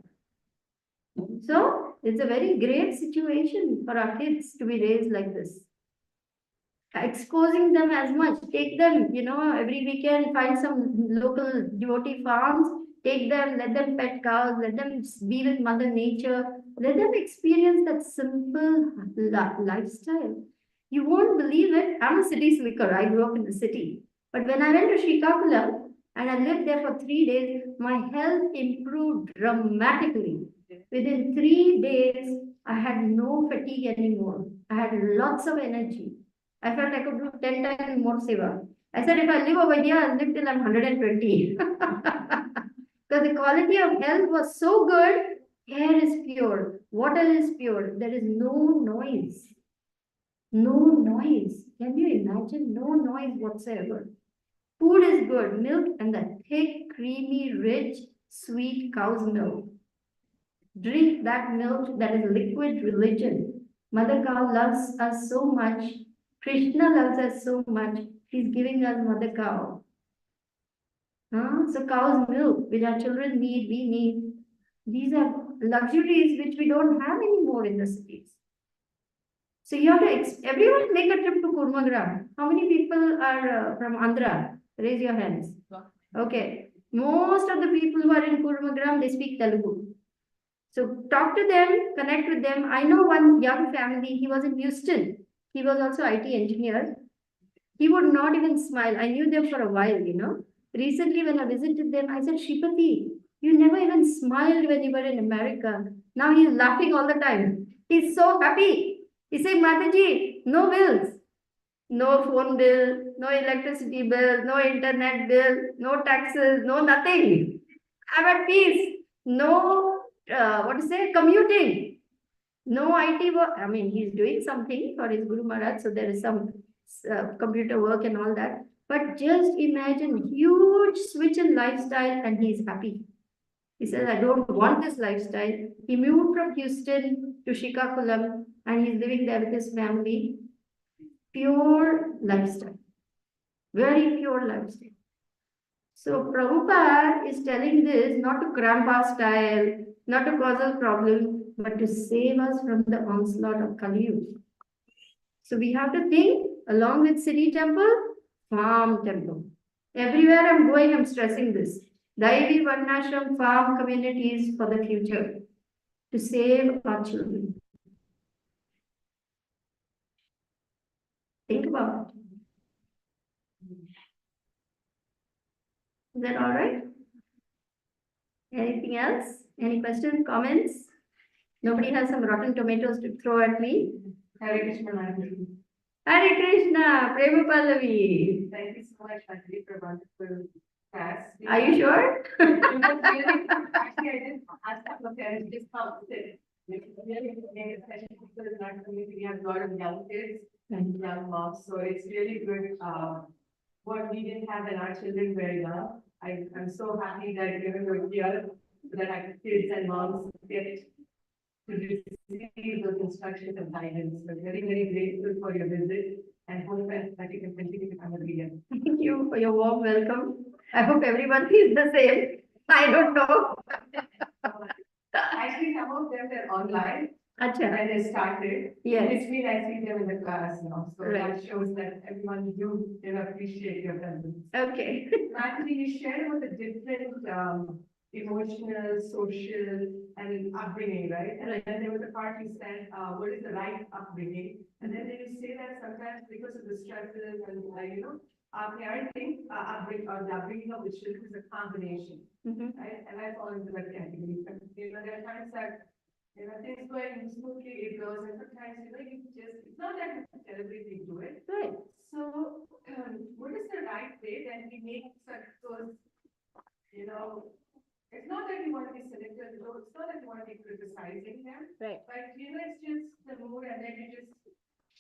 So it's a very grave situation for our kids to be raised like this. Exposing them as much, take them, every weekend, find some local devotee farms, take them, let them pet cows, let them be with Mother Nature, let them experience that simple lifestyle. You won't believe it. I'm a city slicker. I grew up in the city. But when I went to Srikakulam and I lived there for 3 days, my health improved dramatically. Within 3 days, I had no fatigue anymore. I had lots of energy. I felt I could do 10 times more seva. I said, if I live over here, I'll live till I'm 120. Because the quality of health was so good. Air is pure. Water is pure. There is no noise. No noise. Can you imagine? No noise whatsoever. Food is good. Milk and the thick, creamy, rich, sweet cow's milk. Drink that milk that is liquid religion. Mother cow loves us so much. Krishna loves us so much. He's giving us mother cow. So cow's milk, which our children need, we need. These are luxuries which we don't have anymore in the cities. So you have to, everyone make a trip to Kurmagram. How many people are from Andhra? Raise your hands. Okay. Most of the people who are in Kurmagram, they speak Telugu. So talk to them, connect with them. I know one young family, he was in Houston. He was also IT engineer. He would not even smile. I knew them for a while, you know. Recently, when I visited them, I said, Shripati, you never even smiled when you were in America. Now he's laughing all the time. He's so happy. He said, Mataji, no bills, no phone bill, no electricity bill, no internet bill, no taxes, no nothing. I'm at peace. No, what to say, commuting. No IT work. I mean, he's doing something for his Guru Maharaj, so there is some computer work and all that. But just imagine huge switch in lifestyle, and he's happy. He says, I don't want this lifestyle. He moved from Houston to Srikakulam, and he's living there with his family. Pure lifestyle, very pure lifestyle. So Prabhupada is telling this not to cramp our style, not to cause us problem, but to save us from the onslaught of Kali Yuga. So we have to think, along with city temple, farm temple. Everywhere I'm going, I'm stressing this. Daivi Varnashram farm communities for the future, to save our children. Think about it. Is that all right? Anything else? Any questions, comments? Nobody has some rotten tomatoes to throw at me? Hare Krishna, Mataji. Hare Krishna, Prema Pallavi. Thank you so much, Mataji, for wonderful class. Are you sure? Actually, I didn't ask a couple of parents, just come sit. Really, especially because in our community, we have a lot of young kids and young moms, so it's really good. What we didn't have when our children were young. I'm so happy that you're here, that our kids and moms get to receive those instructions and guidance. So very, very grateful for your visit and hope that you can continue to come every year. Thank you for your warm welcome. I hope everyone feels the same. I don't know. Actually, some of them were online Acha. when they started. Yes. It's been, I see them in the class now, so Right. that shows that everyone appreciate your presence. Okay. Actually, you shared about the different emotional, social, and upbringing, right? And then there was a part you said, what is the right upbringing? And then you say that sometimes because of the stresses and our parenting, upbringing or the upbringing of the children is a combination, right? And I fall into that category. But, there are times that things going smoothly, it goes, and sometimes it's not that you deliberately do it. Right. So, what is the right way that we make such those, it's not that you want to be selective, it's not that you want to be criticizing them, Right. but it's just the mood, and then you just,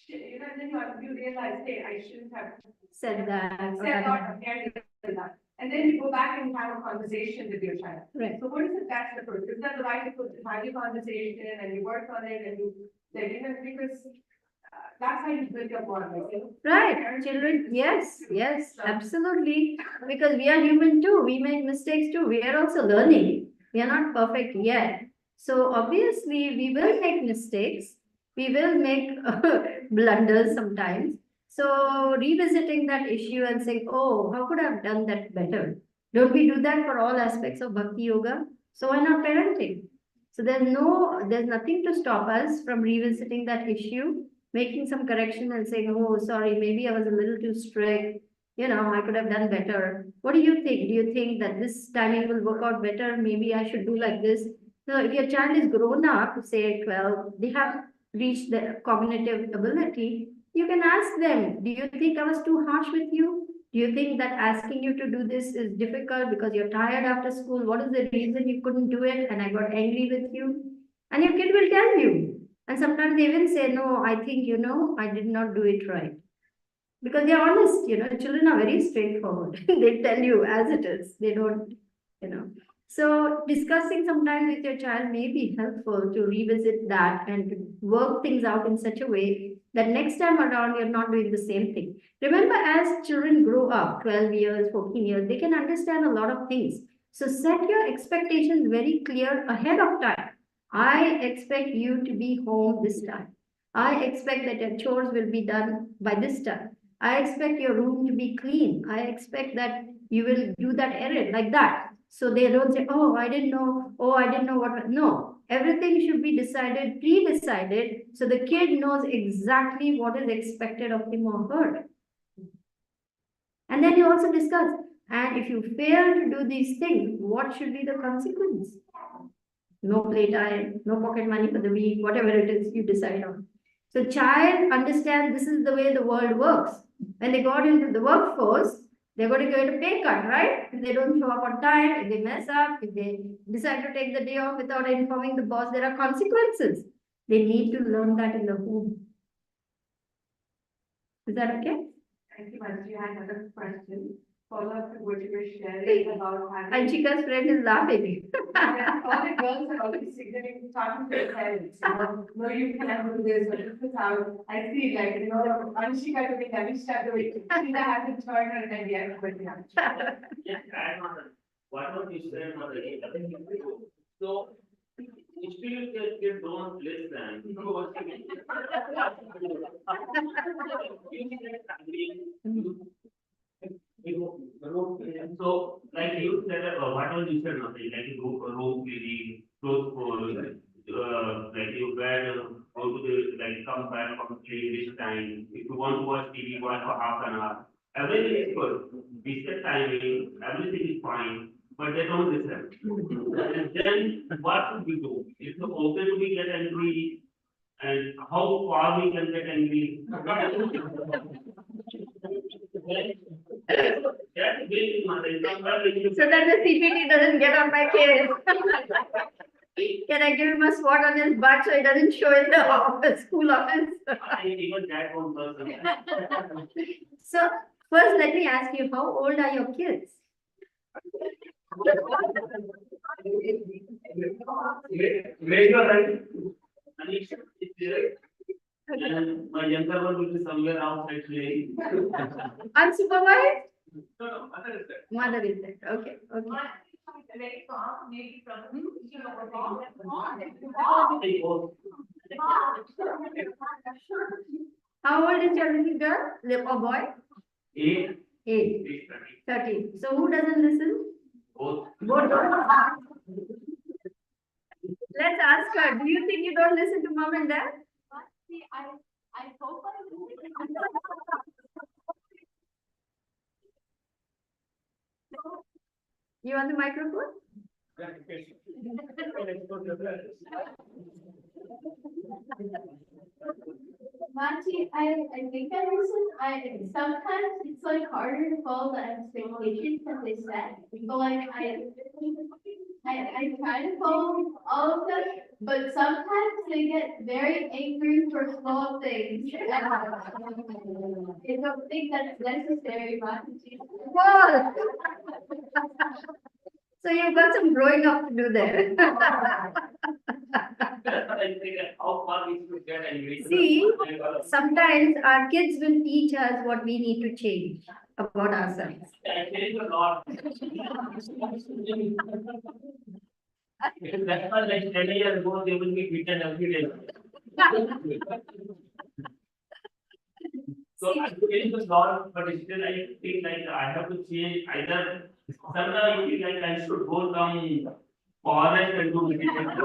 and then you realize, hey, I shouldn't have Said that. said or carried that. And then you go back and have a conversation with your child. Right. So what is the best approach? Is that the right approach? Have your conversation and you work on it and you, because that's how you build your bond, Right, children, yes, absolutely. Because we are human too, we make mistakes too, we are also learning. We are not perfect yet. So obviously, we will make mistakes, we will make blunders sometimes. So revisiting that issue and saying, oh, how could I have done that better? Don't we do that for all aspects of Bhakti Yoga? So why not parenting? So there's nothing to stop us from revisiting that issue, making some correction and saying, oh, sorry, maybe I was a little too strict. I could have done better. What do you think? Do you think that this timing will work out better? Maybe I should do like this. So if your child is grown up, say 12, they have reached the cognitive ability, you can ask them, do you think I was too harsh with you? Do you think that asking you to do this is difficult because you're tired after school? What is the reason you couldn't do it and I got angry with you? And your kid will tell you. And sometimes they even say, no, I think, I did not do it right. Because they're honest, children are very straightforward. They tell you as it is. They don't, So discussing sometimes with your child may be helpful to revisit that and to work things out in such a way that next time around you're not doing the same thing. Remember, as children grow up, 12 years, 14 years, they can understand a lot of things. So set your expectations very clear ahead of time. I expect you to be home this time. I expect that your chores will be done by this time. I expect your room to be clean. I expect that, you will do that errand like that. So they don't say, oh, I didn't know, oh, I didn't know what. No, everything should be decided, pre-decided, so the kid knows exactly what is expected of him or her. And then you also discuss, and if you fail to do these things, what should be the consequence? No playtime, no pocket money for the week, whatever it is you decide on. So child understands this is the way the world works. When they got into the workforce, they're going to get a pay cut, right? If they don't show up on time, if they mess up, if they decide to take the day off without informing the boss, there are consequences. They need to learn that in the home. Is that okay? Thank you, Mataji. I have another question. Follow up to what you were sharing about having. And Chika's friend is laughing. All the girls are always signaling, talking to their parents, no, you can't do this, or this is how I see, like, Anshika doing, Avisha doing, Sheila hasn't joined her, and yet, but yeah. What was you said, Mataji? So, still they don't listen. So, like you said, what was you said, Mataji, like you go room cleaning, clothes for, like you bed, go to the, like come back from clean this time. If you want to watch TV, watch for half an hour. Everything is good. We set timing, everything is fine, but they don't listen. And then what should we do? If the open we get angry, and how far we can get angry? That's really So that the CPT doesn't get on my case. Can I give him a swat on his butt so he doesn't show in the office, school office? even that one person. So first, let me ask you, how old are your kids? Raise your hand. Anish is there. And my younger one will be somewhere outside playing. Unsupervised? No, mother is there. Mother is there. Okay, okay. Very calm, maybe from, you know, How old is your little girl or boy? 8, 8, 13. So who doesn't listen? both. Both don't. Let's ask her, do you think you don't listen to mom and dad? See, I hope I do. You on the microphone? Manchi, I think I listen. Sometimes it's like harder to follow the expectations that they set. So like I try to follow all of them, but sometimes they get very angry for small things. I don't think that's necessary, Manchi. Well. So you've got some growing up to do there. I think how far we should get angry. See, sometimes our kids will teach us what we need to change about ourselves. I change a lot. That's why like 10 years ago, they will be beaten every day. So I change a lot, but still I think like I have to change either. Sometimes I feel like I should go some forest and do meditation.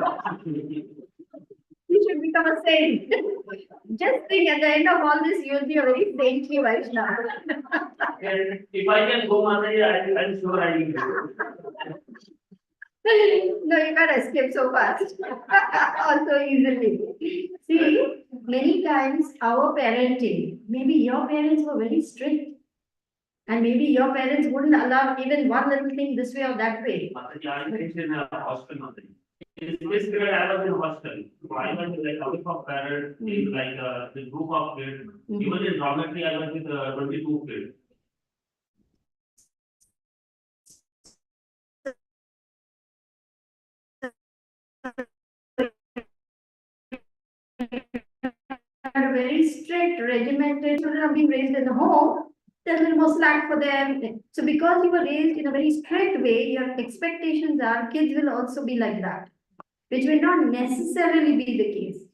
You should become a saint. Just think at the end of all this, you'll be a very saintly Vaishnava. And if I can go, Mataji, I'm sure I will go. No, you can't escape so fast. Also easily. See, many times our parenting, maybe your parents were very strict. And maybe your parents wouldn't allow even one little thing this way or that way. Mataji, I went in a hostel, Mataji. In this period, I was in hostel. So I went to like group of parents, in like the group of kids. Even in dormitory, I was with 22 kids. Are very strict, regimented, children are being raised in the home, there's a little more slack for them. So because you were raised in a very strict way, your expectations are kids will also be like that, which may not necessarily be the case.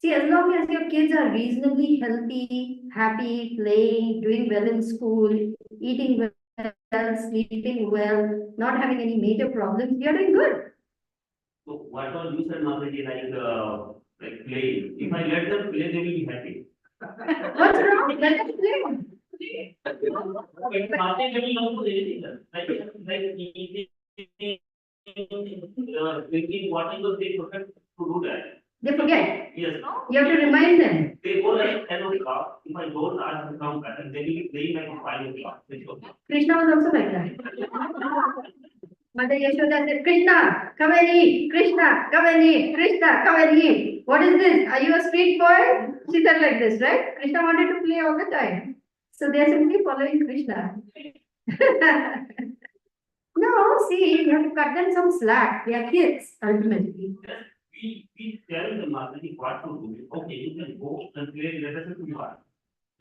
See, as long as your kids are reasonably healthy, happy, playing, doing well in school, eating sleeping well, not having any major problems, you're doing good. So what all you said, Mataji, like playing, if I let them play, they will be happy. What's wrong? Let us play. But Mataji, they will not do anything, thinking what is the thing perfect to do that. They forget. Yes. You have to remind them. They go like 10 o'clock, if I don't ask them to come back, and they will be playing like 5 o'clock, 6 o'clock. Krishna was also like that. Mother Yashoda said, Krishna, come and eat. Krishna, come and eat. Krishna, come and eat. What is this? Are you a street boy? She said like this, right? Krishna wanted to play all the time. So they are simply following Krishna. No, see, you have to cut them some slack. They are kids, ultimately. We tell the Mataji what to do. Okay, you can go and play, let us do what.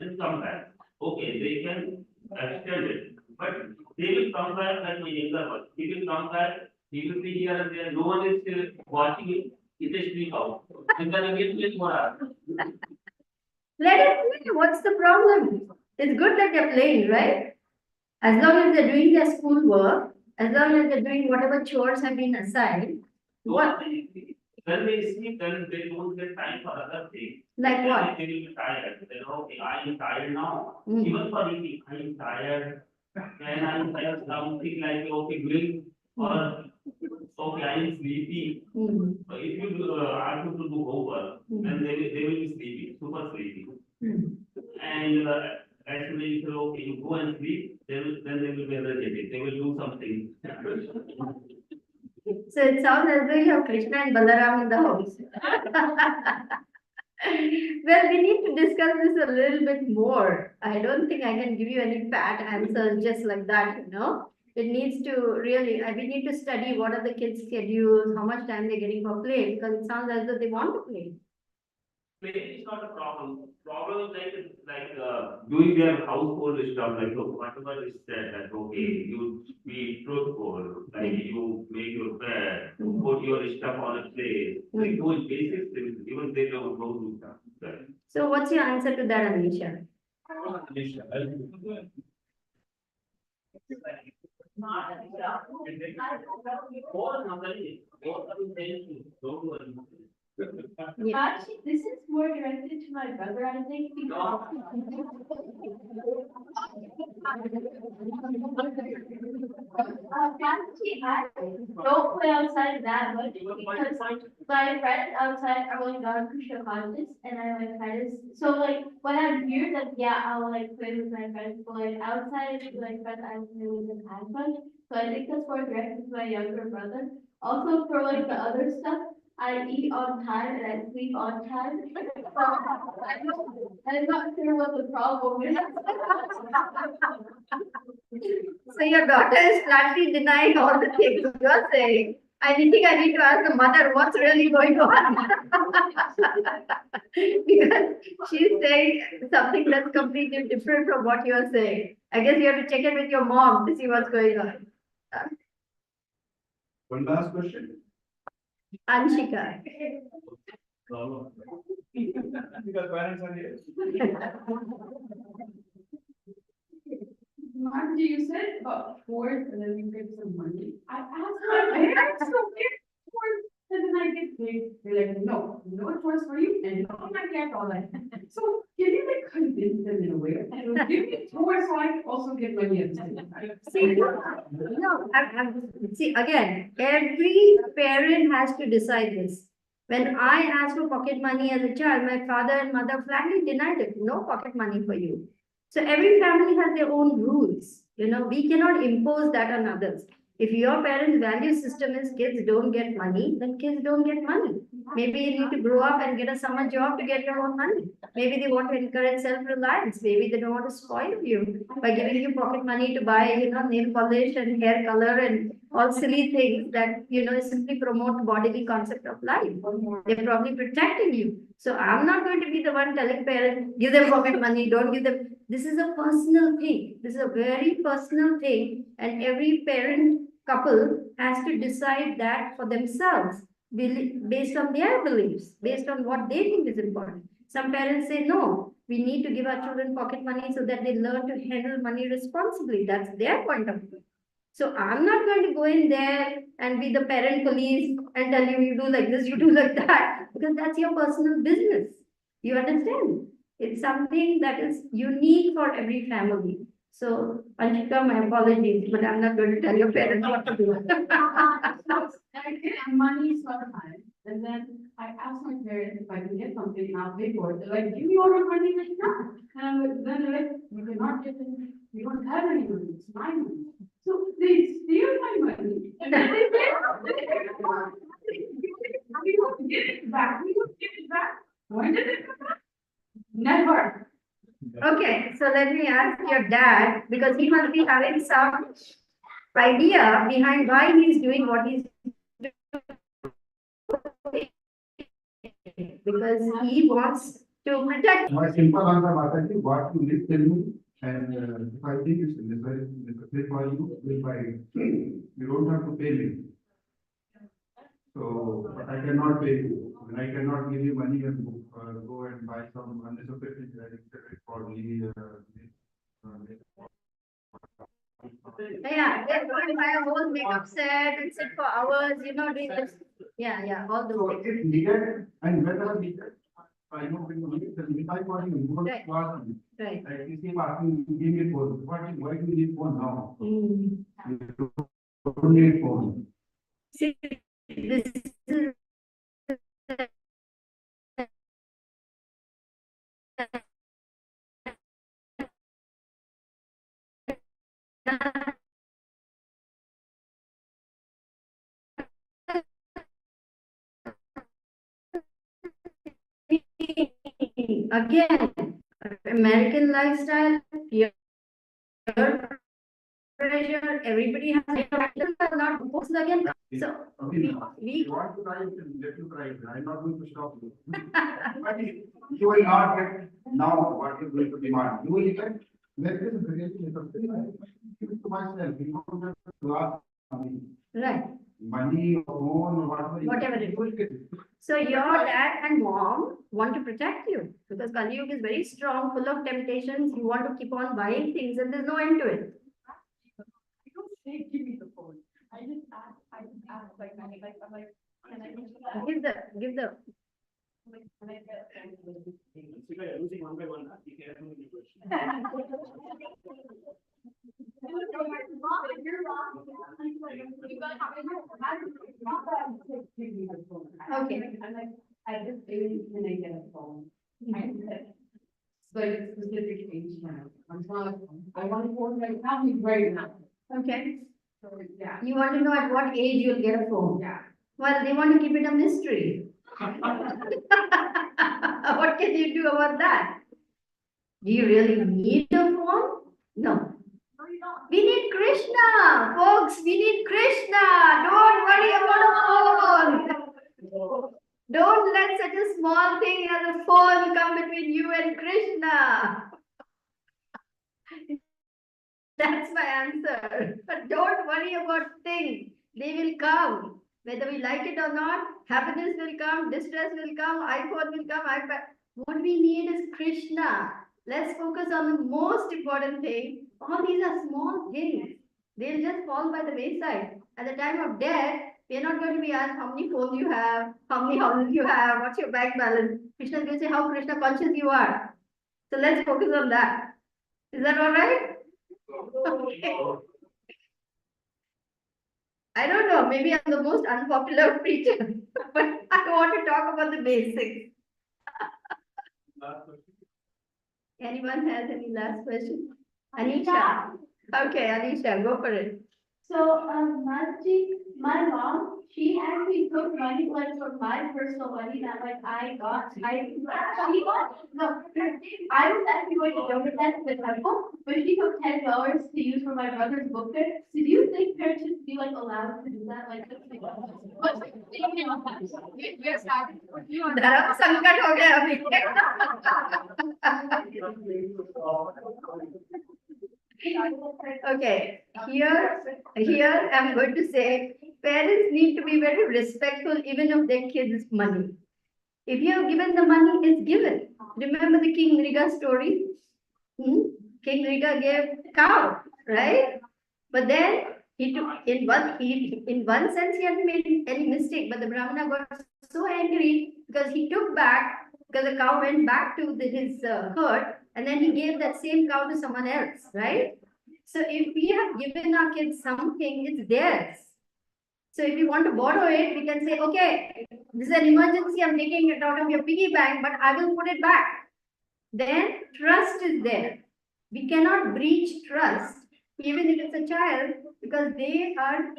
Then come back. Okay, they can extend it, but they will come back like my younger one. He will come back, he will be here and there, no one is still watching him, he just sleep out. And then again, play more hours. Let it play. What's the problem? It's good that they're playing, right? As long as they're doing their school work, as long as they're doing whatever chores have been assigned. What? When they sleep, then they don't get time for other things. Like Then what? They will be tired. Then, okay, I am tired now. Mm. Even for eating, I am tired. And I am tired something like, okay, drink or okay, I am sleepy. Mm. So if you ask them to do homework, then they will be sleepy, super sleepy. Mm. And as soon as you say, okay, you go and sleep, then they will be energetic. They will do something. So it sounds as though you have Krishna and Balaram in the house. Well, we need to discuss this a little bit more. I don't think I can give you any pat answers just like that, you know. It needs to really, we need to study what are the kids' schedules, how much time they're getting for play, because it sounds as though they want to play. Play is not a problem. Problem is doing their household stuff, like whatever is said, that okay, you be truthful, like you make your bed, put your stuff on a place, like those basic things, even they don't do stuff. So what's your answer to that, Anisha? Actually, this is more directed to my brother, I think, because. Actually, I don't play outside that much because my friends outside are like non-Christian conscious and I like kind of, so like when I'm here, then yeah, I'll like play with my friends, but like outside, like friends I play with them as much. So I think that's more directed to my younger brother. Also for like the other stuff, I eat on time and I sleep on time. I'm not sure what the problem is. So your daughter is flatly denying all the things you're saying. I think I need to ask the mother what's really going on. Because she's saying something that's completely different from what you're saying. I guess you have to check in with your mom to see what's going on. One last question. Anshika. Because parents are here. Mom, you said about fourth and then you give some money. I asked my parents to give fourth and then I get paid. They're like, no, it was for you and no, I can't all that. So can you like convince them in a way? And give me four so I can also get money at the same time. See, see, again, every parent has to decide this. When I asked for pocket money as a child, my father and mother flatly denied it. No pocket money for you. So every family has their own rules. You know, we cannot impose that on others. If your parents' value system is kids don't get money, then kids don't get money. Maybe you need to grow up and get a summer job to get your own money. Maybe they want to encourage self-reliance. Maybe they don't want to spoil you by giving you pocket money to buy, you know, nail polish and hair color and all silly things that, you know, simply promote bodily concept of life. They're probably protecting you. So I'm not going to be the one telling parents, give them pocket money, don't give them. This is a personal thing. This is a very personal thing. And every parent couple has to decide that for themselves. based on their beliefs, based on what they think is important. Some parents say, no, we need to give our children pocket money so that they learn to handle money responsibly. That's their point of view. So I'm not going to go in there and be the parent police and tell you, you do like this, you do like that, because that's your personal business. You understand? It's something that is unique for every family. So, Anshika, my apologies, but I'm not going to tell your parents what to do. Money is not mine. And then I asked my parents if I can get something and I'll pay for it. They're like, give me all your money right now. And then they're like, you cannot get it. You don't have any money. It's my money. So they steal my money. And then they pay. We don't give it back. We don't give it back. When did it come back? Never. Okay, so let me ask your dad, because he must be having some idea behind why he's doing what he's doing. Because he wants to protect. My simple answer, Mataji, what you did tell me, and if I think it's necessary for you, will buy it. You don't have to pay me. So, but I cannot pay you, and I cannot give you money and go and buy some unnecessary things for me. Yeah, they're going to buy a whole makeup set and sit for hours, doing this. Yeah, all So those things. if needed, and whenever needed, I know when you need, then if I call you, you Right. will ask me. Right. Like you keep asking, give me phone. Why do you need phone now? Mm. You don't need phone. See, this is again, American lifestyle, peer pressure, everybody has not posted again. So Okay, we you want to try it, let you try it. I'm not going to stop you. But you will not get now what you're going to demand. You will get, let this really interesting. I give it to myself. You don't have to ask me. right. Money, phone, Whatever it is. So your dad and mom want to protect you because Kali Yuga is very strong, full of temptations. You want to keep on buying things and there's no end to it. I don't say give me the phone. I just ask like, I'm like, can I Give the like, can I get a phone with this thing? You're losing one by one. Be careful with your question. Okay. I'm like, I just really can I get a phone? I said, like specific age now. I'm not, I want a phone right now, right now. Okay. So, yeah. You want to know at what age you'll get a phone? Yeah. Well, they want to keep it a mystery. What can you do about that? Do you really need a phone? No. We need Krishna, folks. We need Krishna. Don't worry about a phone. Don't let such a small thing as a phone come between you and Krishna. That's my answer. But don't worry about things. They will come. Whether we like it or not, happiness will come, distress will come, iPhone will come, iPad. What we need is Krishna. Let's focus on the most important thing. All these are small things. They'll just fall by the wayside. At the time of death, we are not going to be asked how many phones you have, how many houses you have, what's your bank balance. Krishna is going to say how Krishna conscious you are. So let's focus on that. Is that all right? Okay. I don't know, maybe I'm the most unpopular preacher, but I want to talk about the basics. Anyone has any last question? Anisha. Okay, Anisha, go for it. So, Mataji, my mom, she actually took money like from my personal money that like I got, she got, no, I was actually going to donate that to the temple, but she took $10 to use for my brother's book fair. So do you think parents should be like allowed to do that? Like, धर्म संकट हो गया अभी. Okay, here I'm going to say parents need to be very respectful even of their kids' money. If you have given the money, it's given. Remember the King Riga story? King Riga gave cow, right? But then he took in one sense he hadn't made any mistake, but the Brahmana got so angry because he took back because the cow went back to his herd, and then he gave that same cow to someone else, right? So if we have given our kids something, it's theirs. So if you want to borrow it, we can say, okay, this is an emergency, I'm taking it out of your piggy bank, but I will put it back. Then trust is there. We cannot breach trust, even if it's a child, because they are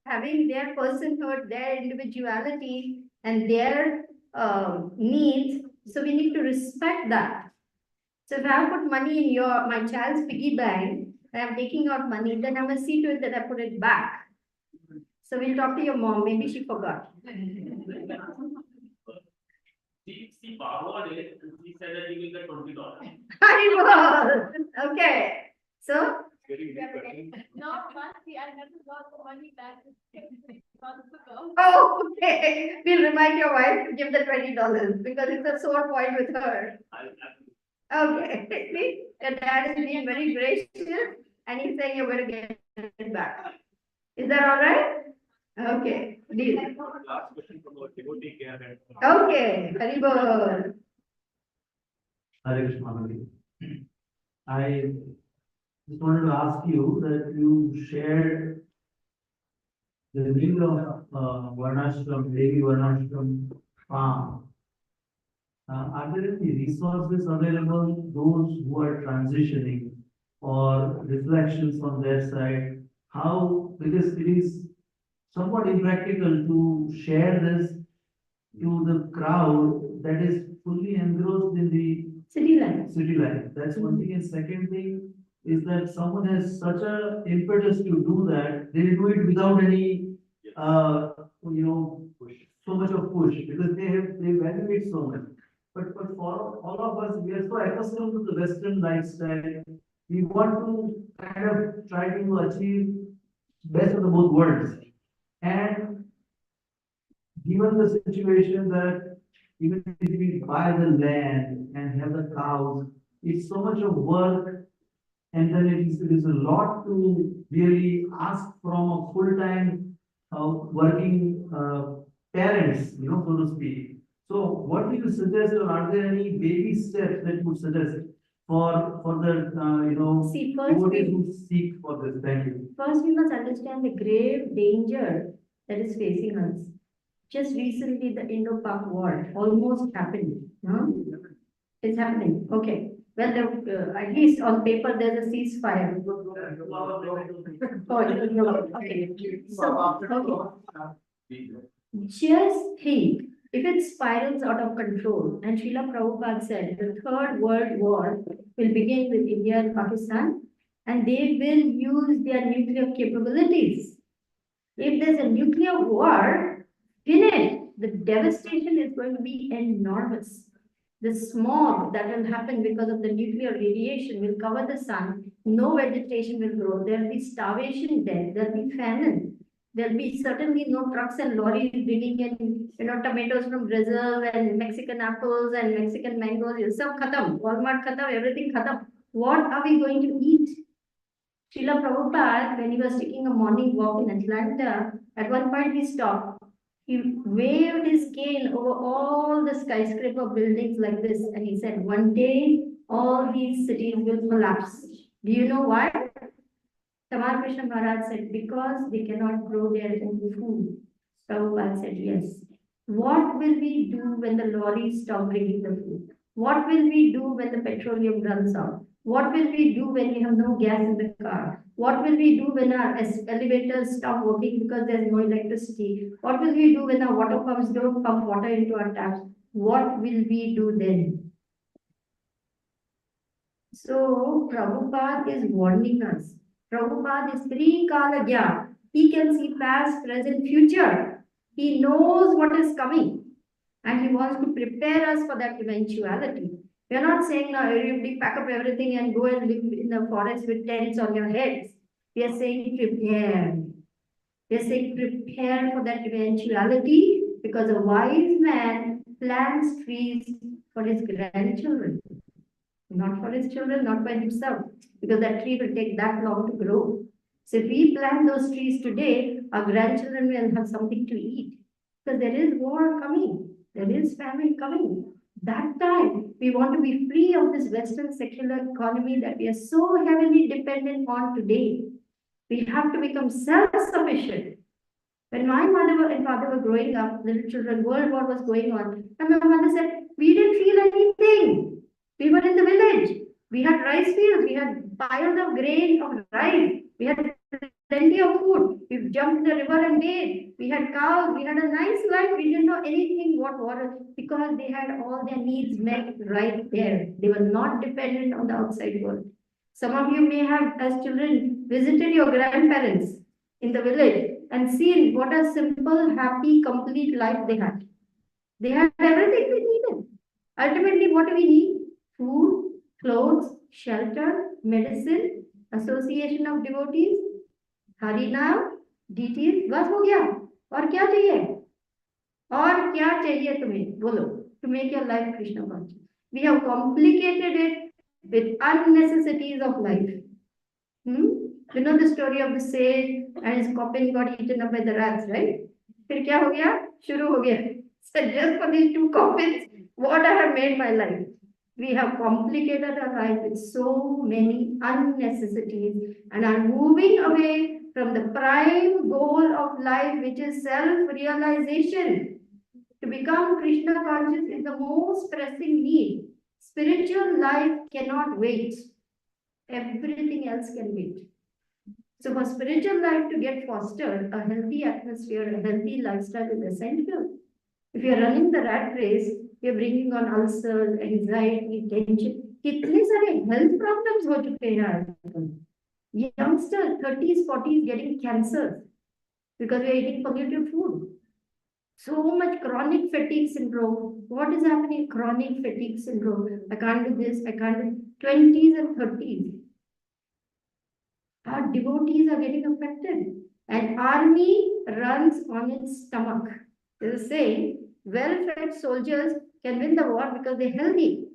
having their personhood, their individuality, and their needs. So we need to respect that. So if I put money in my child's piggy bank, and I'm taking out money, then I must see to it that I put it back. So we'll talk to your mom. Maybe she forgot. She borrowed it, and she said that you will get $20. Okay. So No, Mansi, I never got the money back. Months ago. oh, okay. We'll remind your wife to give the $20 because it's a sore point with her. Okay. See, your dad is being very gracious and he's saying you're going to get it back. Is that all right? Okay. Deal. Last question from our devotee care. Okay. Haribol. Hare Krishna, Mataji. I just wanted to ask you that you shared the need of Varnashram, Devi Varnashram farm. Are there any resources available, those who are transitioning or reflections on their side? How, because it is somewhat impractical to share this to the crowd that is fully engrossed in the City life. city life. That's one thing. And second thing is that someone has such a impetus to do that, they do it without any, so much of push because they value it so much. But for all of us, we are so accustomed to the Western lifestyle. We want to kind of try to achieve best of the both worlds. And given the situation that even if we buy the land and have the cows, it's so much of work, and then it is a lot to really ask from a full-time working parents, so to speak. So what do you suggest, or are there any baby steps that you would suggest for the See, first devotees who seek for this? Thank you. First, we must understand the grave danger that is facing us. Just recently, the Indo-Pak war almost happened. No? It's happening. Okay. Well, at least on paper, there's a ceasefire. Okay. So, okay. Just think, if it spirals out of control, and Srila Prabhupada said the Third World War will begin with India and Pakistan, and they will use their nuclear capabilities. If there's a nuclear war, finish. The devastation is going to be enormous. The smog that will happen because of the nuclear radiation will cover the sun. No vegetation will grow. There will be starvation there. There will be famine. There will be certainly no trucks and lorries bringing in, tomatoes from Brazil and Mexican apples and Mexican mangoes. It's all khatam. Walmart khatam, everything khatam. What are we going to eat? Srila Prabhupada, when he was taking a morning walk in Atlanta, at one point he stopped. He waved his cane over all the skyscraper buildings like this, and he said, one day all these cities will collapse. Do you know why? Tamal Krishna Maharaj said, because they cannot grow their own food. Prabhupada said, yes. What will we do when the lorries stop bringing the food? What will we do when the petroleum runs out? What will we do when we have no gas in the car? What will we do when our elevators stop working because there's no electricity? What will we do when our water pumps don't pump water into our taps? What will we do then? So Prabhupada is warning us. Prabhupada is Trikalagya. He can see past, present, future. He knows what is coming. And he wants to prepare us for that eventuality. We are not saying now you pack up everything and go and live in the forest with tents on your heads. We are saying prepare. We are saying prepare for that eventuality because a wise man plants trees for his grandchildren, not for his children, not by himself, because that tree will take that long to grow. So if we plant those trees today, our grandchildren will have something to eat. Because there is war coming, there is famine coming. That time, we want to be free of this Western secular economy that we are so heavily dependent on today. We have to become self-sufficient. When my mother and father were growing up, little children, World War was going on, and my mother said, we didn't feel anything. We were in the village. We had rice fields. We had piles of grain of rice. We had plenty of food. We jumped in the river and bathed. We had cows. We had a nice life. We didn't know anything what water because they had all their needs met right there. They were not dependent on the outside world. Some of you may have, as children, visited your grandparents in the village and seen what a simple, happy, complete life they had. They had everything they needed. Ultimately, what do we need? Food, clothes, shelter, medicine, association of devotees, Harina, deities, बस हो गया और क्या चाहिए और क्या चाहिए तुम्हें बोलो to make your life Krishna conscious. We have complicated it with unnecessities of life. You know the story of the sage and his coffin got eaten up by the rats, right? फिर क्या हो गया शुरू हो गया. So just for these two coffins, what I have made my life. We have complicated our life with so many unnecessities and are moving away from the prime goal of life, which is self-realization. To become Krishna conscious is the most pressing need. Spiritual life cannot wait. Everything else can wait. So for spiritual life to get fostered, a healthy atmosphere, a healthy lifestyle is essential. If you are running the rat race, you are bringing on ulcers, anxiety, tension. कितने सारे health problems हो चुके हैं आजकल. Youngsters, 30s, 40s getting cancer because we are eating polluted food. So much chronic fatigue syndrome. What is happening? Chronic fatigue syndrome. I can't do this, I can't do 20s and 30s. Our devotees are getting affected. An army runs on its stomach. There's a saying, well-fed soldiers can win the war because they're healthy.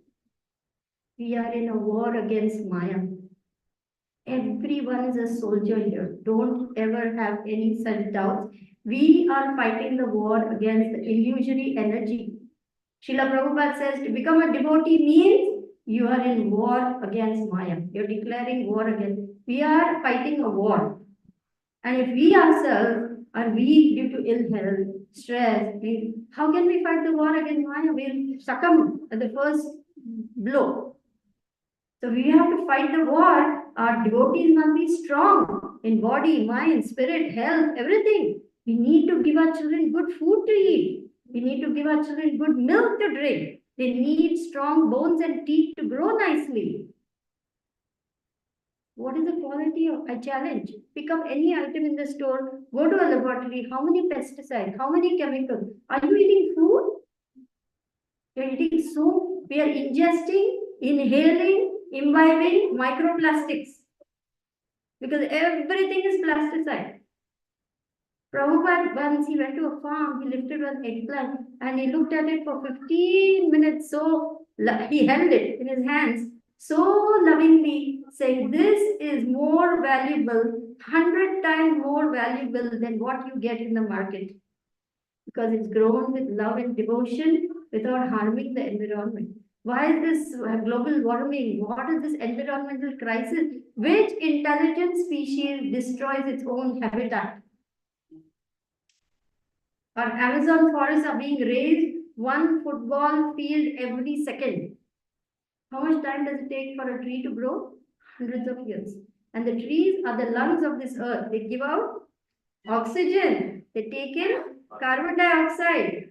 We are in a war against Maya. Everyone is a soldier here. Don't ever have any such doubts. We are fighting the war against the illusory energy. Srila Prabhupada says to become a devotee means you are in war against Maya. You're declaring war against. We are fighting a war. And if we ourselves are weak due to ill health, stress, how can we fight the war against Maya? We'll succumb at the first blow. So we have to fight the war. Our devotees must be strong in body, mind, spirit, health, everything. We need to give our children good food to eat. We need to give our children good milk to drink. They need strong bones and teeth to grow nicely. What is the quality of a challenge? Pick up any item in the store, go to a laboratory, how many pesticides, how many chemicals? Are you eating food? You're eating soup. We are ingesting, inhaling, imbibing microplastics. Because everything is plasticide. Prabhupada, once he went to a farm, he lifted one eggplant and he looked at it for 15 minutes. So he held it in his hands so lovingly, saying, this is more valuable, 100 times more valuable than what you get in the market. Because it's grown with love and devotion without harming the environment. Why is this global warming? What is this environmental crisis? Which intelligent species destroys its own habitat? Our Amazon forests are being raised 1 football field every second. How much time does it take for a tree to grow? Hundreds of years. And the trees are the lungs of this earth. They give out oxygen. They take in carbon dioxide.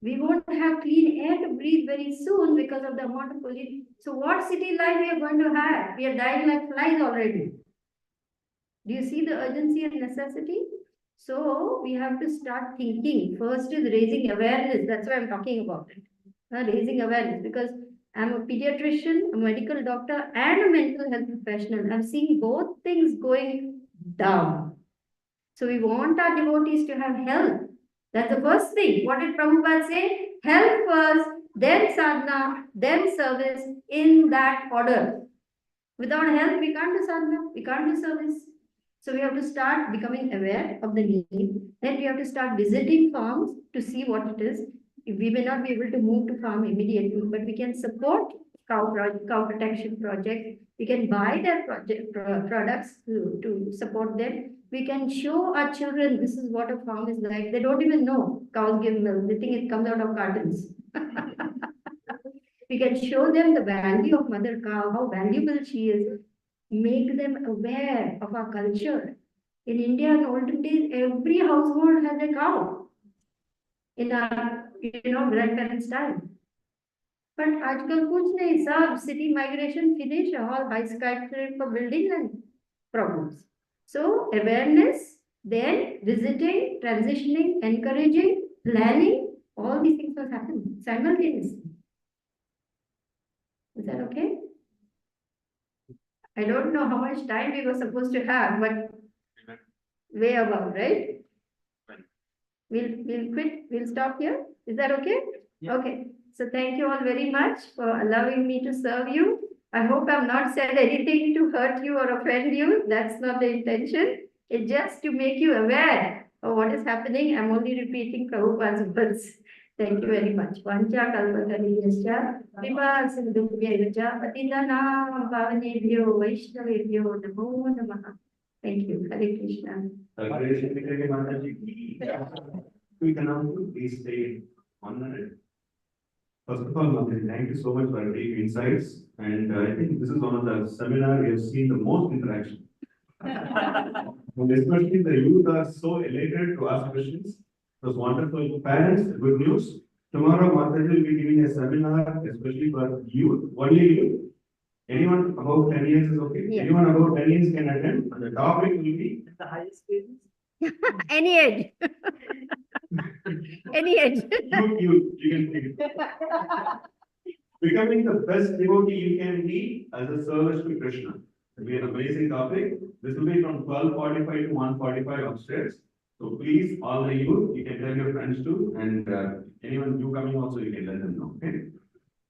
We won't have clean air to breathe very soon because of the amount of pollution. So what city life we are going to have? We are dying like flies already. Do you see the urgency and necessity? So we have to start thinking. First is raising awareness. That's why I'm talking about it. Raising awareness, because I'm a pediatrician, a medical doctor, and a mental health professional. I'm seeing both things going down. So we want our devotees to have health. That's the first thing. What did Prabhupada say? Health first, then sadhana, then service, in that order. Without health, we can't do sadhana, we can't do service. So we have to start becoming aware of the need. Then we have to start visiting farms to see what it is. We may not be able to move to farm immediately, but we can support cow protection projects. We can buy their products to support them. We can show our children this is what a farm is like. They don't even know cows give milk. They think it comes out of cartons. We can show them the value of mother cow, how valuable she is, make them aware of our culture. In India, in olden days, every household had a cow in our, grandparents' time. But आजकल कुछ नहीं, सब city migration finish, all high skyscraper building and problems. So awareness, then visiting, transitioning, encouraging, planning, all these things must happen simultaneously. Is that okay? I don't know how much time we were supposed to have, but way above, right? We'll stop here. Is that okay? Yeah. Okay. So thank you all very much for allowing me to serve you. I hope I've not said anything to hurt you or offend you. That's not the intention. It's just to make you aware of what is happening. I'm only repeating Prabhupada's words. Thank you very much. Vancha kalpatariyascha kripa sindhubhyaycha patitanam pavanebhyo vaishnavebhyo namo namaha. Thank you. Hare Krishna. Quick announcement, please stay 1 minute. First of all, Mataji, thank you so much for your deep insights. And I think this is one of the seminars we have seen the most interaction. And especially the youth are so elated to ask questions. It was wonderful. Parents, good news. Tomorrow, Mataji will be giving a seminar, especially for youth, only youth. Anyone above 10 years is okay. Yeah. Anyone above 10 years can attend. And the topic will be The highest stages? Any age. Any age. you can take it. Becoming the best devotee you can be as a service to Krishna. It'll be an amazing topic. This will be from 12:45 to 1:45 upstairs. So please, all the youth, you can tell your friends too, and anyone new coming also, you can let them know. Okay.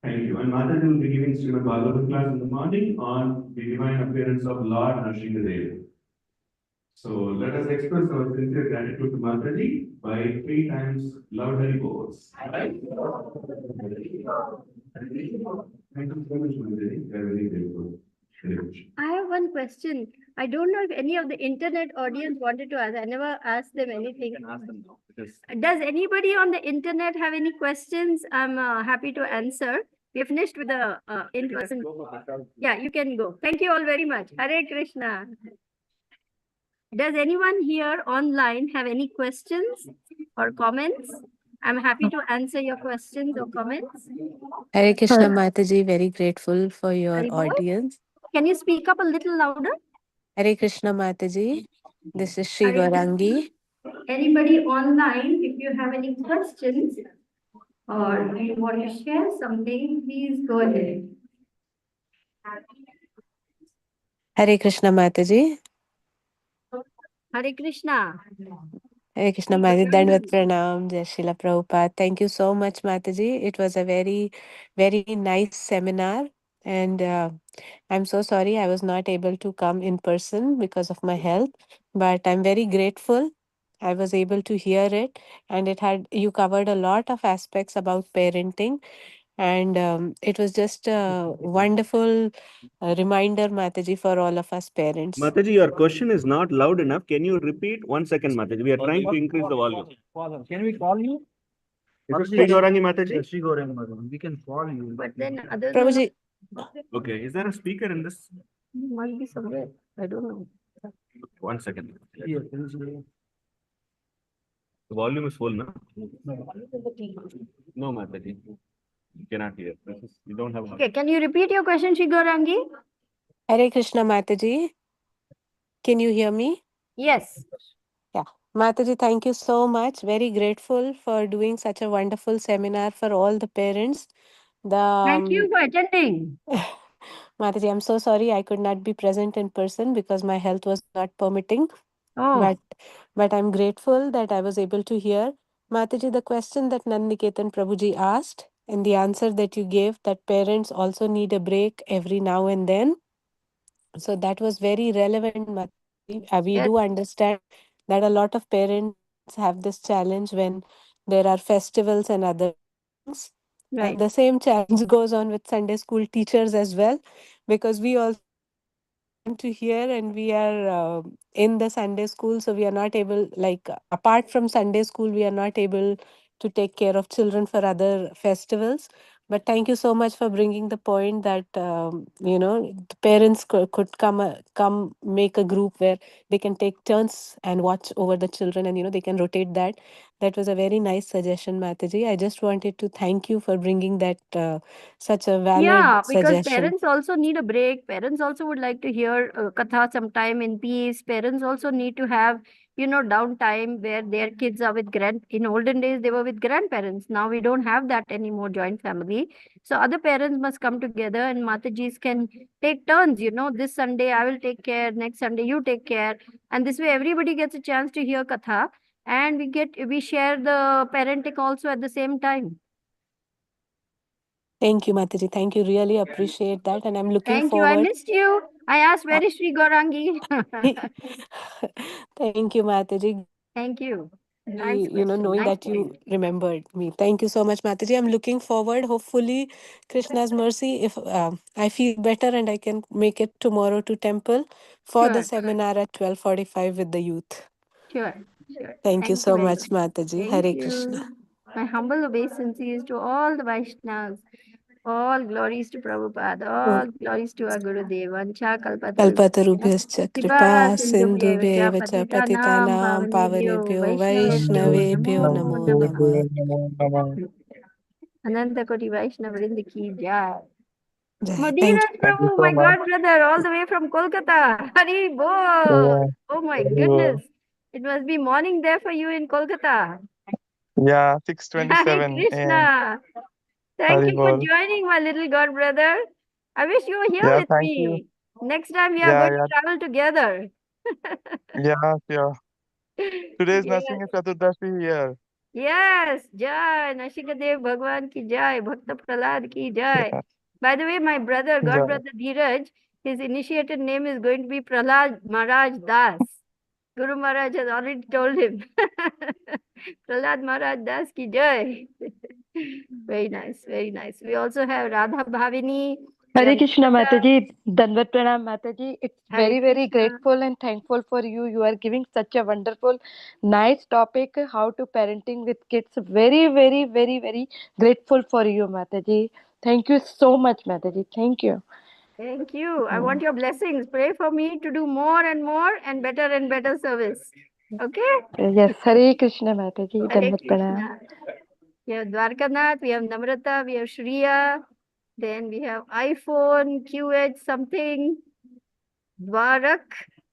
Thank you. And Mataji will be giving Srimad Bhagavatam class in the morning on the divine appearance of Lord Nrsimhadev. So let us express our sincere gratitude to Mataji by 3 times loud Hari Bols. Thank you so much, Mataji. We are very grateful. I have one question. I don't know if any of the internet audience wanted to ask. I never asked them anything. You can ask them now. Because Does anybody on the internet have any questions? I'm happy to answer. We finished with the in-person. Yeah, you can go. Thank you all very much. Hare Krishna. Does anyone here online have any questions or comments? I'm happy to answer your questions or comments. Hare Krishna Mataji, very grateful for your Hari Bol. audience. Can you speak up a little louder? Hare Krishna Mataji, this is Sri Hare Gaurangi. Anybody online, if you have any questions or you want to share something, please go ahead. Hare Krishna Mataji. Hare Krishna. Hare Krishna Mataji, Dandvat Pranam, Jai Srila Prabhupada. Thank you so much, Mataji. It was a very, very nice seminar. And I'm so sorry I was not able to come in person because of my health. But I'm very grateful I was able to hear it. And you covered a lot of aspects about parenting. And it was just a wonderful reminder, Mataji, for all of us parents. Mataji, your question is not loud enough. Can you repeat 1 second, Mataji? We are trying to increase the volume. Can we call you? Is it Sri Gaurangi Mataji? Sri Gaurangi Mataji. We can call you. But then others Prabhuji, Okay. Is there a speaker in this? must be somewhere. I don't know. 1 second. Yeah, The volume is full, no? No, Mataji. You cannot hear. You don't have. Okay, can you repeat your question, Sri Gaurangi? Hare Krishna Mataji. Can you hear me? Yes. Mataji, thank you so much. Very grateful for doing such a wonderful seminar for all the parents. Thank you for attending. Mataji, I'm so sorry I could not be present in person because my health was not permitting. Oh, but I'm grateful that I was able to hear. Mataji, the question that Nandiketan Prabhuji asked and the answer that you gave, that parents also need a break every now and then. So that was very relevant, Mataji. We yes, do understand that a lot of parents have this challenge when there are festivals and other things. right. And the same challenge goes on with Sunday school teachers as well, because we also to here and we are in the Sunday school, so we are not able, like, apart from Sunday school, we are not able to take care of children for other festivals. But thank you so much for bringing the point that the parents could come make a group where they can take turns and watch over the children, and they can rotate that. That was a very nice suggestion, Mataji. I just wanted to thank you for bringing that such a valid Yeah, because suggestion. parents also need a break. Parents also would like to hear katha sometime in peace. Parents also need to have, downtime where their kids are with in olden days, they were with grandparents. Now we don't have that anymore, joint family. So other parents must come together and Matajis can take turns, this Sunday I will take care, next Sunday you take care. And this way everybody gets a chance to hear katha and we share the parenting also at the same time. Thank you, Mataji. Thank you. Really appreciate that. And I'm looking Thank you. I forward. missed you. I asked, Uh, where is Sri Gaurangi? Thank you, Mataji. Thank you. Nice question. Knowing Nice that point. you remembered me. Thank you so much, Mataji. I'm looking forward. Hopefully, Krishna's mercy, if I feel better and I can make it tomorrow to temple for the Sure. seminar at 12:45 with the youth. Sure. Sure. Thank you Thank you so very much, much. Mataji. Thank Hare you. Krishna. My humble obeisances to all the Vaishnavas. All glories to Prabhupada. All glories to our Gurudev. Vancha kalpatarubhyascha. Kalpatarubhyascha Kripa kripa sindhubhyevacha sindhubhyeva cha patitanam patitanam pavanebhyo pavanebhyo Vaishnavebhyo Vaishnavebhyo namo namo namah. namah. Ananta Koti Vaishnava Vrinda ki jai. Jai. Thank Madhuraj Prabhu, my god brother, all the way from Kolkata. Hari bol. Oh my goodness. It must be morning there for you in Kolkata. Yeah, Hare 6:27 a.m. Krishna. Thank you for Haribol. joining, my little god brother. I wish you were here Yeah, with thank you. me. Next time we are Yeah, going to yeah, travel together. yeah, yeah. Today's Yes. Nrsimha Chaturdashi here. Yes. Jai. Nashikadev Bhagwan ki jai. Bhakta Prahlad ki jai. Yeah, By the way, my brother, god yeah. brother Dheeraj, his initiated name is going to be Prahlad Maharaj Das. Guru Maharaj has already told him. Prahlad Maharaj Das ki jai. Very nice, very nice. We also have Radha Bhavini. We Hare have Krishna Nikita. Mataji, Dandavat Pranam Mataji. It's Hare very Krishna. grateful and thankful for you. You are giving such a wonderful, nice topic, how to parenting with kids. Very grateful for you, Mataji. Thank you so much, Mataji. Thank you. Thank you. I want your blessings. Pray for me to do more and better service. Okay? Yes, Hare Krishna Mataji, Hare Dandavat Pranam. Krishna. We have Dwarkanath, we have Namrata, we have Shriya, then we have iPhone, QH something, Dwarak,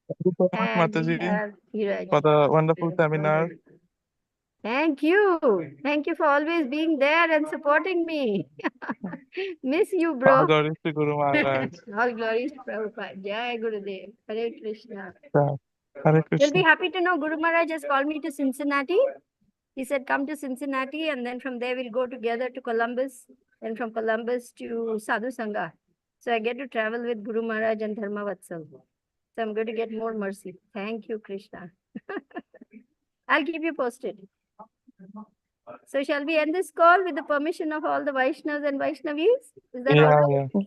Thank you so much, and we Mataji, have Dheeraj. for the wonderful seminar. Thank you. Thank you for always being there and supporting me. Miss you, All bro. glories to Guru Maharaj. All glories to Prabhupada. Jai Gurudev. Hare Krishna. Yeah. Hare You'll be Krishna. happy to know Guru Maharaj has called me to Cincinnati. He said, come to Cincinnati, and then from there we'll go together to Columbus, and from Columbus to Sadhu Sangha. So I get to travel with Guru Maharaj and Dharma Vatsal. So I'm going to get more mercy. Thank you, Krishna. I'll keep you posted. So shall we end this call with the permission of all the Vaishnavas and Vaishnavis? Is that all Yeah, right? yeah.